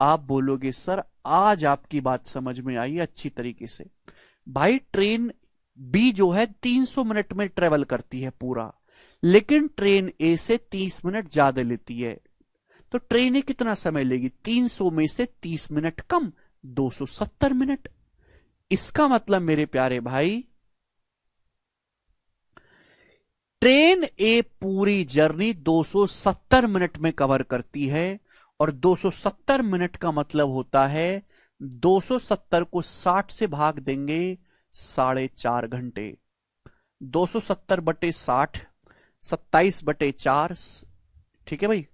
S1: आप बोलोगे सर आज आपकी बात समझ में आई अच्छी तरीके से। भाई ट्रेन बी जो है 300 मिनट में ट्रेवल करती है पूरा, लेकिन ट्रेन ए से 30 मिनट ज्यादा लेती है। तो ट्रेन ए कितना समय लेगी? 300 में से 30 मिनट कम, 270 मिनट। इसका मतलब मेरे प्यारे भाई, ट्रेन ए पूरी जर्नी 270 मिनट में कवर करती है, और 270 मिनट का मतलब होता है 270 को 60 से भाग देंगे 4.5 घंटे। 270/60 27/4, ठीक है भाई,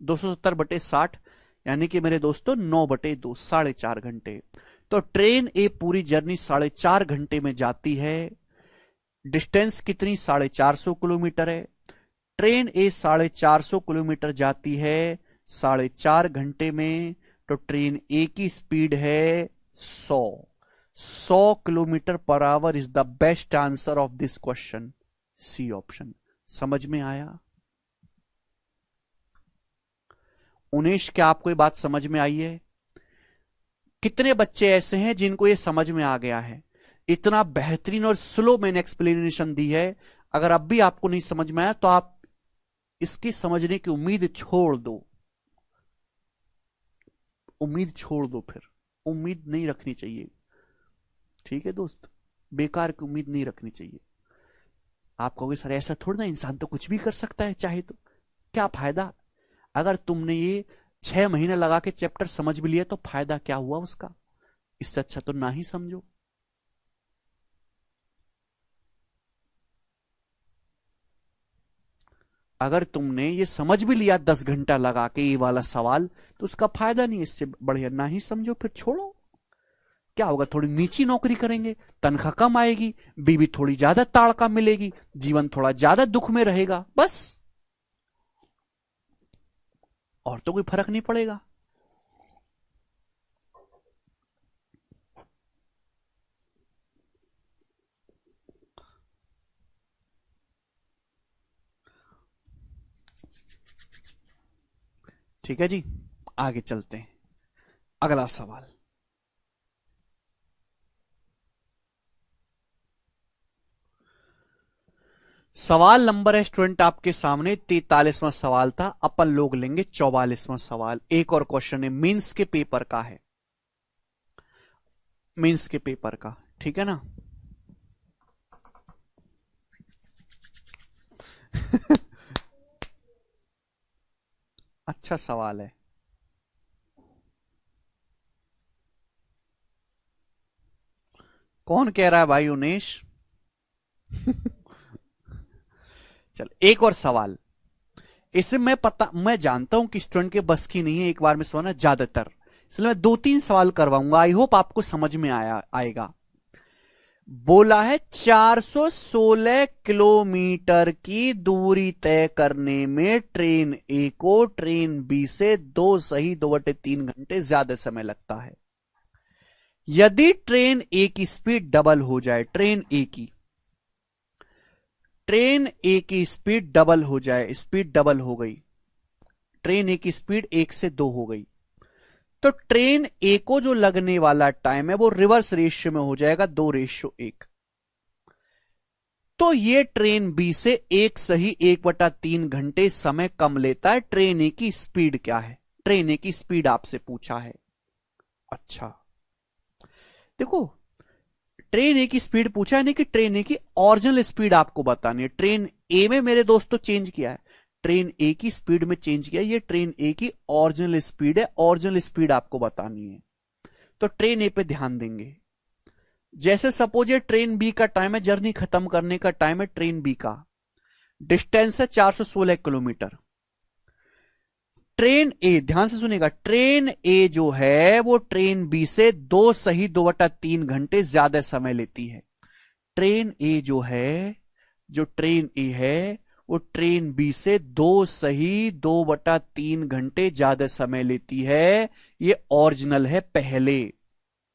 S1: 270/60 यानी कि मेरे दोस्तों 9/2 4.5 घंटे। तो ट्रेन ए पूरी जर्नी 4.5 घंटे में जाती है। डिस्टेंस कितनी, 450 किलोमीटर है। ट्रेन ए 450 किलोमीटर जाती है 4.5 घंटे में, तो ट्रेन ए की स्पीड है 100 kilometre per hour is the best answer of this question, C option. समझ में आया? उनेश, क्या आपको ये बात समझ में आई है? कितने बच्चे ऐसे हैं जिनको ये समझ में आ गया है? इतना बेहतरीन और स्लो मैंने एक्सप्लेनेशन दी है। अगर अब भी आपको नहीं समझ में आया तो आप इसकी समझने की उम्मीद छोड़ दो, उम्मीद छोड़ दो, फिर उम्मीद नहीं रखनी चाहिए। ठीक है दोस्त, बेकार की उम्मीद नहीं रखनी चाहिए। आप कहोगे सर ऐसा थोड़ा ना, इंसान तो कुछ भी कर सकता है चाहे तो, क्या फायदा? अगर तुमने ये 6 महीने लगा के चैप्टर समझ भी लिया तो फायदा क्या हुआ उसका? इससे अच्छा तो ना ही समझो। अगर तुमने ये समझ भी लिया 10 घंटा लगा के ये वाला सवाल, तो उसका फायदा नहीं। इससे बढ़िया ना ही समझो, फिर छोड़ो। क्या होगा? थोड़ी नीची नौकरी करेंगे, तनख्वाह कम आएगी, बीवी थोड़ी ज्यादा ताड़का मिलेगी, जीवन थोड़ा ज्यादा दुख में रहेगा, बस। और तो कोई फर्क नहीं पड़ेगा। ठीक है जी, आगे चलते हैं। अगला सवाल, सवाल नंबर है स्टूडेंट आपके सामने 43वां सवाल था। अपन लोग लेंगे 44वां सवाल। एक और क्वेश्चन है, मींस के पेपर का है, मींस के पेपर का, ठीक है ना? अच्छा सवाल है। कौन कह रहा है भाई? उनेश। चल एक और सवाल। इसे मैं जानता हूं कि स्टूडेंट के बस की नहीं है एक बार में सोना ज्यादातर, इसलिए मैं 2-3 सवाल करवाऊंगा। आई होप आपको समझ में आएगा। बोला है 416 किलोमीटर की दूरी तय करने में ट्रेन ए को ट्रेन बी से 2 सही 2/3 घंटे ज्यादा समय लगता है। यदि ट्रेन ए की स्पीड डबल हो जाए, ट्रेन ए की स्पीड डबल हो जाए, स्पीड डबल हो गई, ट्रेन ए की स्पीड 1 से 2 हो गई, तो ट्रेन ए को जो लगने वाला टाइम है वो रिवर्स रेशियो में हो जाएगा, 2:1। तो ये ट्रेन बी से 1 सही 1/3 घंटे समय कम लेता है। ट्रेन ए की स्पीड क्या है? ट्रेन ए की स्पीड आपसे पूछा है। अच्छा देखो, ट्रेन ए की स्पीड पूछा है, नहीं कि ट्रेन ए की ओरिजिनल स्पीड आपको बतानी है। ट्रेन ए में मेरे दोस्तों चेंज किया है, ट्रेन ए की स्पीड में चेंज किया, ये ट्रेन ए की ओरिजिनल स्पीड है, ओरिजिनल स्पीड आपको बतानी है। तो ट्रेन ए पे ध्यान देंगे। जैसे सपोज ये ट्रेन बी का टाइम है, जर्नी खत्म करने का टाइम है ट्रेन बी का, डिस्टेंस है 416 किलोमीटर। ट्रेन ए, ध्यान से सुनेगा, ट्रेन ए जो है वो ट्रेन बी से 2 सही 2/3 घंटे ज्यादा समय लेती है। ट्रेन ए जो है, जो ट्रेन ए है वो ट्रेन बी से 2 सही 2/3 घंटे ज्यादा समय लेती है। ये ओरिजिनल है। पहले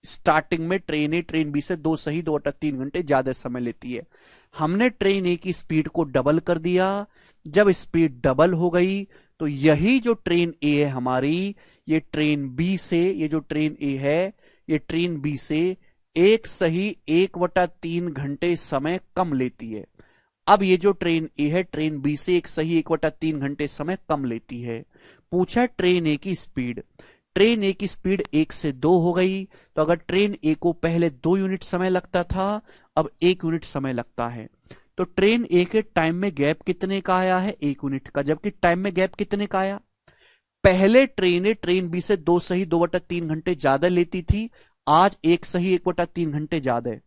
S1: स्टार्टिंग में ट्रेन ए ट्रेन बी से 2 सही 2/3 घंटे ज्यादा समय लेती है। हमने ट्रेन ए की स्पीड को डबल कर दिया। जब स्पीड डबल हो गई तो यही जो ट्रेन ए है हमारी, ये ट्रेन बी से, ये जो ट्रेन ए है ये ट्रेन बी से 1 सही 1/3 घंटे समय कम लेती है। अब ये जो ट्रेन ए है ट्रेन बी से 1 सही 1/3 घंटे समय कम लेती है। पूछा ट्रेन ए की स्पीड, ट्रेन ए की स्पीड 1 से 2 हो गई। तो अगर ट्रेन ए को पहले 2 यूनिट समय लगता था, अब 1 यूनिट समय लगता है, तो ट्रेन ए के टाइम में गैप कितने का आया है? 1 यूनिट का। जबकि टाइम में गैप कितने का आया? पहले ट्रेन ए ट्रेन बी से 2 सही 2/3 घंटे ज्यादा लेती थी, आज 1 सही 1/3 घंटे ज्यादा है।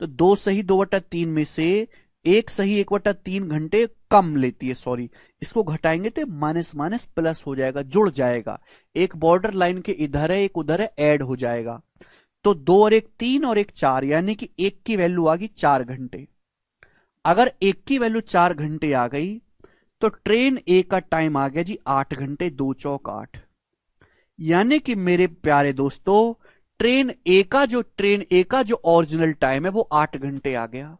S1: तो 2 सही 2/3 में से 1 सही 1/3 घंटे कम लेती है। सॉरी, इसको घटाएंगे तो माइनस माइनस प्लस हो जाएगा, जुड़ जाएगा। एक बॉर्डर लाइन के इधर है, एक उधर है, ऐड हो जाएगा। तो 2 और 1 3 और 1 4, यानी कि 1 की वैल्यू आ गई 4 घंटे। अगर एक की वैल्यू 4 घंटे आ गई तो ट्रेन ए का टाइम आ गया जी 8 घंटे, 2 चौक 8। यानी कि मेरे प्यारे दोस्तों, ट्रेन ए का जो ओरिजिनल टाइम है वो 8 घंटे आ गया।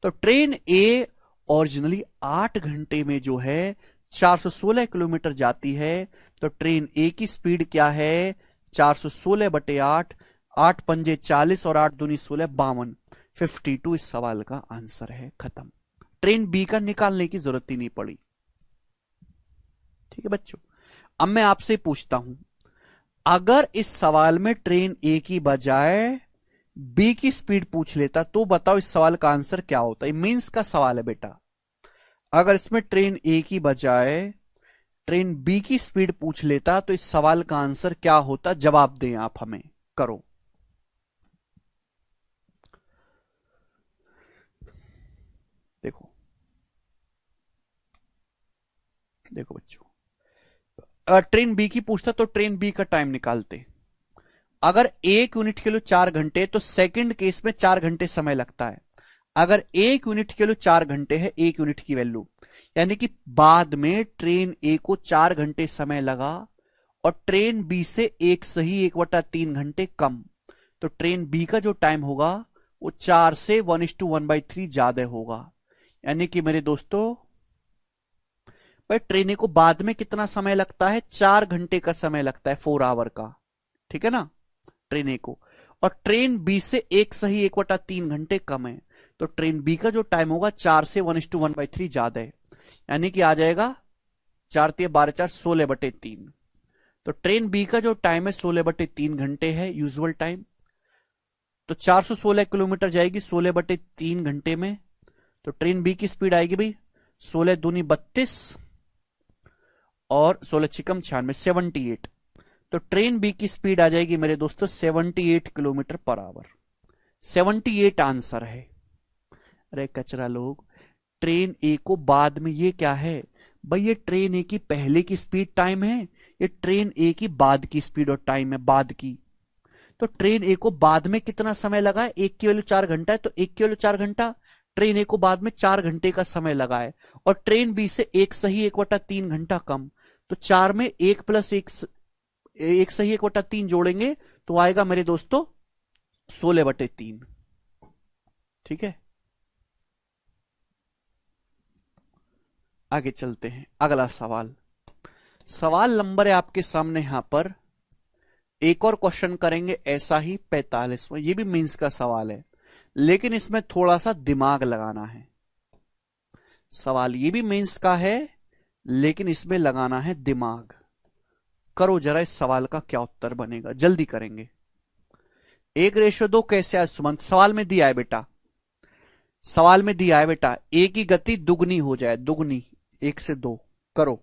S1: तो ट्रेन ए ओरिजिनली 8 घंटे में जो है 416 किलोमीटर जाती है। तो ट्रेन ए की स्पीड क्या है? 416/8, 8 पंजे 40 और 8 दूनी 16, 52, 52 इस सवाल का आंसर है। खत्म। ट्रेन बी का निकालने की जरूरत ही नहीं पड़ी। ठीक है बच्चों, अब मैं आपसे पूछता हूं, अगर इस सवाल में ट्रेन ए की बजाय बी की स्पीड पूछ लेता तो बताओ इस सवाल का आंसर क्या होता? ये मीन्स का सवाल है बेटा। अगर इसमें ट्रेन ए की बजाय ट्रेन बी की स्पीड पूछ लेता तो इस सवाल का आंसर क्या होता? जवाब दें आप हमें, करो। देखो देखो बच्चों, अगर ट्रेन बी की पूछता तो ट्रेन बी का टाइम निकालते। अगर 1 यूनिट के लिए 4 घंटे तो सेकंड केस में 4 घंटे समय लगता है। अगर 1 यूनिट के लिए 4 घंटे है, 1 यूनिट की वैल्यू, यानी कि बाद में ट्रेन ए को 4 घंटे समय लगा और ट्रेन बी से एक सही 1/3 घंटे कम। तो ट्रेन बी का जो टाइम होगा वो 4 से 1:1/3 ज्यादा होगा। यानी कि मेरे दोस्तों, भाई ट्रेन ए को बाद में कितना समय लगता है? 4 घंटे का समय लगता है, 4 आवर का। ठीक है ना, ट्रेन ए को। और ट्रेन बी से एक सही 1/3 घंटे कम है। तो ट्रेन बी का जो टाइम होगा 4 से 1:1/3 ज्यादा है। यानी कि आ जाएगा 4×3=12, 4 16/3। तो ट्रेन बी का जो टाइम है 16/3 घंटे है, यूजुअल टाइम। तो 416 किलोमीटर जाएगी 16/3 घंटे में। तो ट्रेन बी की स्पीड आएगी भाई 16 दूनी 32 और 16 छिकम 96, 78। तो ट्रेन बी की स्पीड आ जाएगी मेरे दोस्तों 78 किलोमीटर पर आवर। 78 आंसर है। अरे कचरा लोग, ट्रेन ए को बाद में, ये क्या है भाई? ये ट्रेन ए की पहले की स्पीड टाइम है, ये ट्रेन ए की बाद की स्पीड और टाइम है, बाद की। तो ट्रेन ए को बाद में कितना समय लगा है? एक की वैल्यू 4 घंटा है तो एक की वैल्यू 4 घंटा। ट्रेन ए को बाद में 4 घंटे का समय लगा है और ट्रेन बी से एक सही 1/3 घंटा कम। तो 4 में 1+1, एक सही 1/3 जोड़ेंगे तो आएगा मेरे दोस्तों 16/3। ठीक है, आगे चलते हैं। अगला सवाल, सवाल नंबर है आपके सामने यहां पर। एक और क्वेश्चन करेंगे ऐसा ही 45वां। ये भी मीन्स का सवाल है लेकिन इसमें थोड़ा सा दिमाग लगाना है। सवाल ये भी मीन्स का है लेकिन इसमें लगाना है दिमाग। करो जरा इस सवाल का क्या उत्तर बनेगा, जल्दी करेंगे। 1:2 कैसे आए सुमंत? सवाल में दिया है बेटा, सवाल में दिया है बेटा, ए की गति दुगनी हो जाए, दुगनी 1 से 2। करो।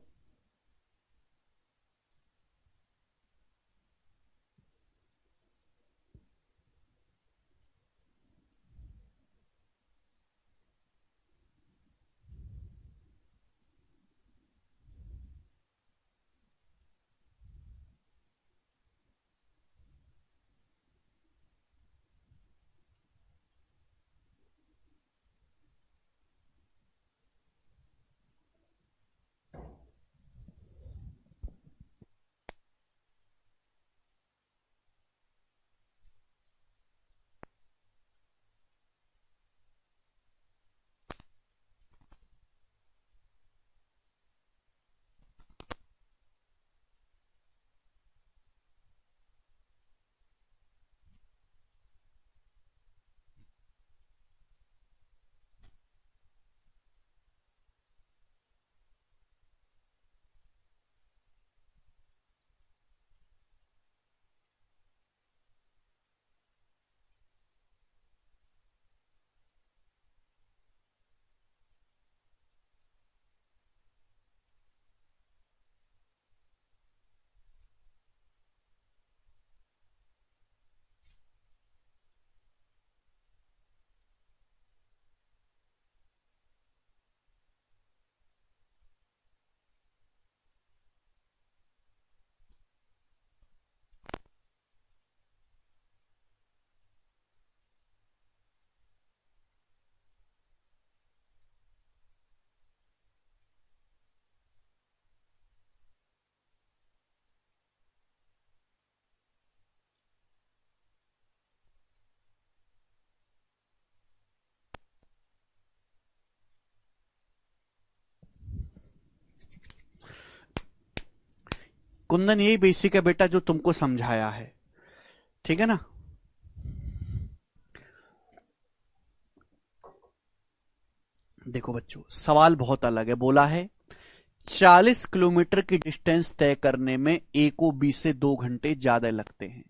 S1: कुंदन यही बेसिक है बेटा जो तुमको समझाया है, ठीक है ना। देखो बच्चों, सवाल बहुत अलग है। बोला है 40 किलोमीटर की डिस्टेंस तय करने में ए को बी से 2 घंटे ज्यादा लगते हैं।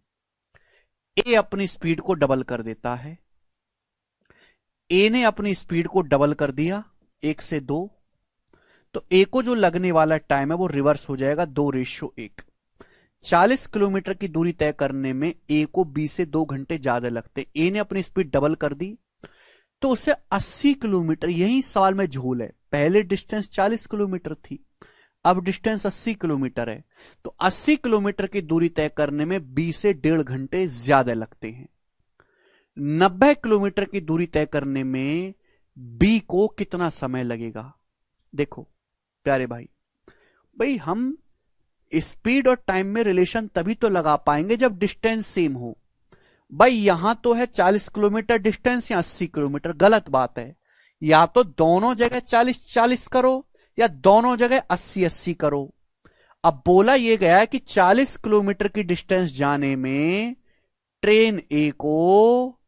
S1: ए अपनी स्पीड को डबल कर देता है। ए ने अपनी स्पीड को डबल कर दिया 1 से 2, तो ए को जो लगने वाला टाइम है वो रिवर्स हो जाएगा 2:1। 40 किलोमीटर की दूरी तय करने में ए को बी से 2 घंटे ज्यादा लगते। ए ने अपनी स्पीड डबल कर दी तो उसे 80 किलोमीटर, यही सवाल में झोल है। पहले डिस्टेंस 40 किलोमीटर थी, अब डिस्टेंस 80 किलोमीटर है, तो 80 किलोमीटर की दूरी तय करने में बी से 1.5 घंटे ज्यादा लगते हैं। 90 किलोमीटर की दूरी तय करने में बी को कितना समय लगेगा? देखो प्यारे भाई हम स्पीड और टाइम में रिलेशन तभी तो लगा पाएंगे जब डिस्टेंस सेम हो। भाई यहां तो है 40 किलोमीटर डिस्टेंस या 80 किलोमीटर, गलत बात है। या तो दोनों जगह 40-40 करो या दोनों जगह 80-80 करो। अब बोला यह गया है कि 40 किलोमीटर की डिस्टेंस जाने में ट्रेन ए को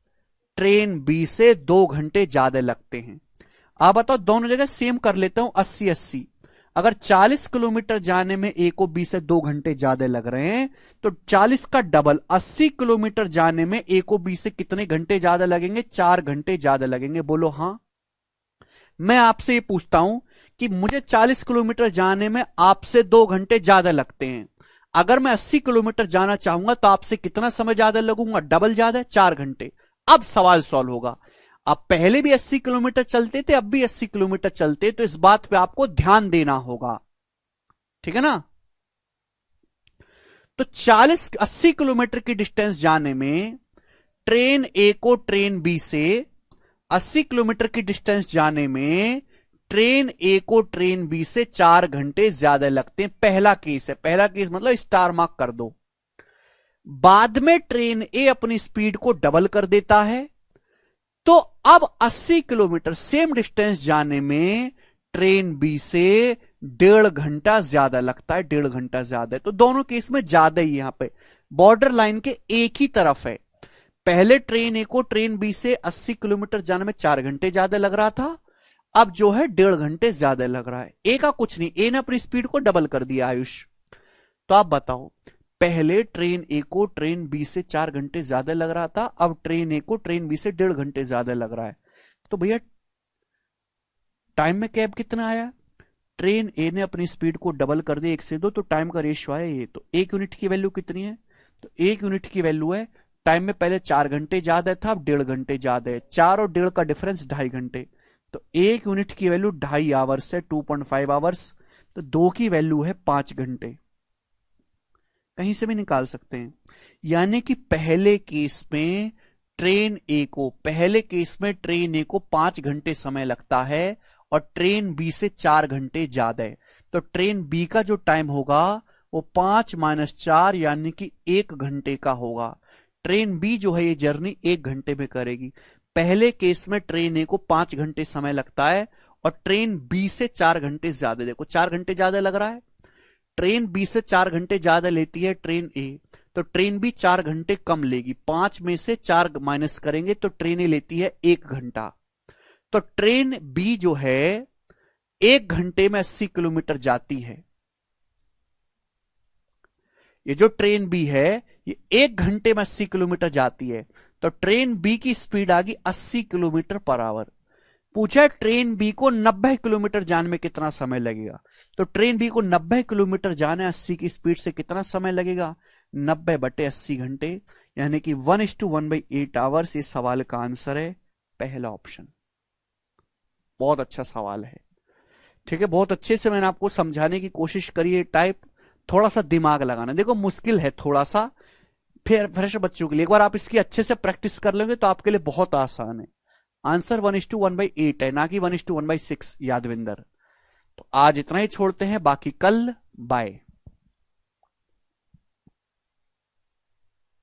S1: ट्रेन बी से 2 घंटे ज्यादा लगते हैं। आप बताओ, दोनों जगह सेम कर लेता हूं 80-80। अगर 40 किलोमीटर जाने में ए को बी से 2 घंटे ज्यादा लग रहे हैं तो 40 का डबल 80 किलोमीटर जाने में ए को बी से कितने घंटे ज्यादा लगेंगे? 4 घंटे ज्यादा लगेंगे। बोलो हां। मैं आपसे ये पूछता हूं कि मुझे 40 किलोमीटर जाने में आपसे 2 घंटे ज्यादा लगते हैं। अगर मैं 80 किलोमीटर जाना चाहूंगा तो आपसे कितना समय ज्यादा लगूंगा? डबल ज्यादा, 4 घंटे। अब सवाल सॉल्व होगा। अब पहले भी 80 किलोमीटर चलते थे, अब भी 80 किलोमीटर चलते, तो इस बात पे आपको ध्यान देना होगा, ठीक है ना। तो 80 किलोमीटर की डिस्टेंस जाने में ट्रेन ए को ट्रेन बी से 80 किलोमीटर की डिस्टेंस जाने में ट्रेन ए को ट्रेन बी से 4 घंटे ज्यादा लगते हैं। पहला केस है, पहला केस मतलब स्टार मार्क कर दो। बाद में ट्रेन ए अपनी स्पीड को डबल कर देता है, तो अब 80 किलोमीटर सेम डिस्टेंस जाने में ट्रेन बी से 1.5 घंटा ज्यादा लगता है, 1.5 घंटा ज्यादा है। तो दोनों केस में ज्यादा ही यहां पे बॉर्डर लाइन के एक ही तरफ है। पहले ट्रेन ए को ट्रेन बी से 80 किलोमीटर जाने में 4 घंटे ज्यादा लग रहा था, अब जो है 1.5 घंटे ज्यादा लग रहा है। ए का कुछ नहीं, ए ने अपनी स्पीड को डबल कर दिया आयुष। तो आप बताओ, पहले ट्रेन ए को ट्रेन बी से 4 घंटे ज्यादा लग रहा था, अब ट्रेन ए को ट्रेन बी से 1.5 घंटे ज्यादा लग रहा है। तो भैया टाइम में गैप कितना आया? ट्रेन ए ने अपनी स्पीड को डबल कर दिया 1 से 2, तो टाइम का रेशियो आया ये। तो 1 यूनिट की वैल्यू कितनी है? तो 1 यूनिट की वैल्यू है, टाइम में पहले 4 घंटे ज्यादा था, अब 1.5 घंटे ज्यादा है। 4 और 1.5 का डिफरेंस 2.5 घंटे। तो 1 यूनिट की वैल्यू 2.5 आवर्स है, 2.5 आवर्स। तो 2 की वैल्यू है 5 घंटे। कहीं से भी निकाल सकते हैं। यानी कि पहले केस में ट्रेन ए को 5 घंटे समय लगता है और ट्रेन बी से 4 घंटे ज्यादा है। तो ट्रेन बी का जो टाइम होगा वो 5 - 4 यानी कि 1 घंटे का होगा। ट्रेन बी जो है ये जर्नी 1 घंटे में करेगी। पहले केस में ट्रेन ए को 5 घंटे समय लगता है और ट्रेन बी से 4 घंटे ज्यादा। देखो 4 घंटे ज्यादा लग रहा है, ट्रेन बी से 4 घंटे ज्यादा लेती है ट्रेन ए, तो ट्रेन बी 4 घंटे कम लेगी। 5 में से 4 माइनस करेंगे तो ट्रेन ए लेती है 1 घंटा। तो ट्रेन बी जो है 1 घंटे में 80 किलोमीटर जाती है। ये जो ट्रेन बी है ये 1 घंटे में 80 किलोमीटर जाती है। तो ट्रेन बी की स्पीड आ गई 80 किलोमीटर पर आवर। पूछा ट्रेन बी को 90 किलोमीटर जाने में कितना समय लगेगा? तो ट्रेन बी को 90 किलोमीटर जाने 80 की स्पीड से कितना समय लगेगा? 90/80 घंटे, यानी कि 1:1/8 आवर्स। ये सवाल का आंसर है पहला ऑप्शन। बहुत अच्छा सवाल है, ठीक है। बहुत अच्छे से मैंने आपको समझाने की कोशिश करी है। टाइप थोड़ा सा दिमाग लगाना, देखो मुश्किल है थोड़ा सा, फिर फ्रेश बच्चों के लिए। एक बार आप इसकी अच्छे से प्रैक्टिस कर लेंगे तो आपके लिए बहुत आसान है। आंसर 1:1/8 है, ना कि 1:1/6 यादविंदर। तो आज इतना ही छोड़ते हैं, बाकी कल। बाय।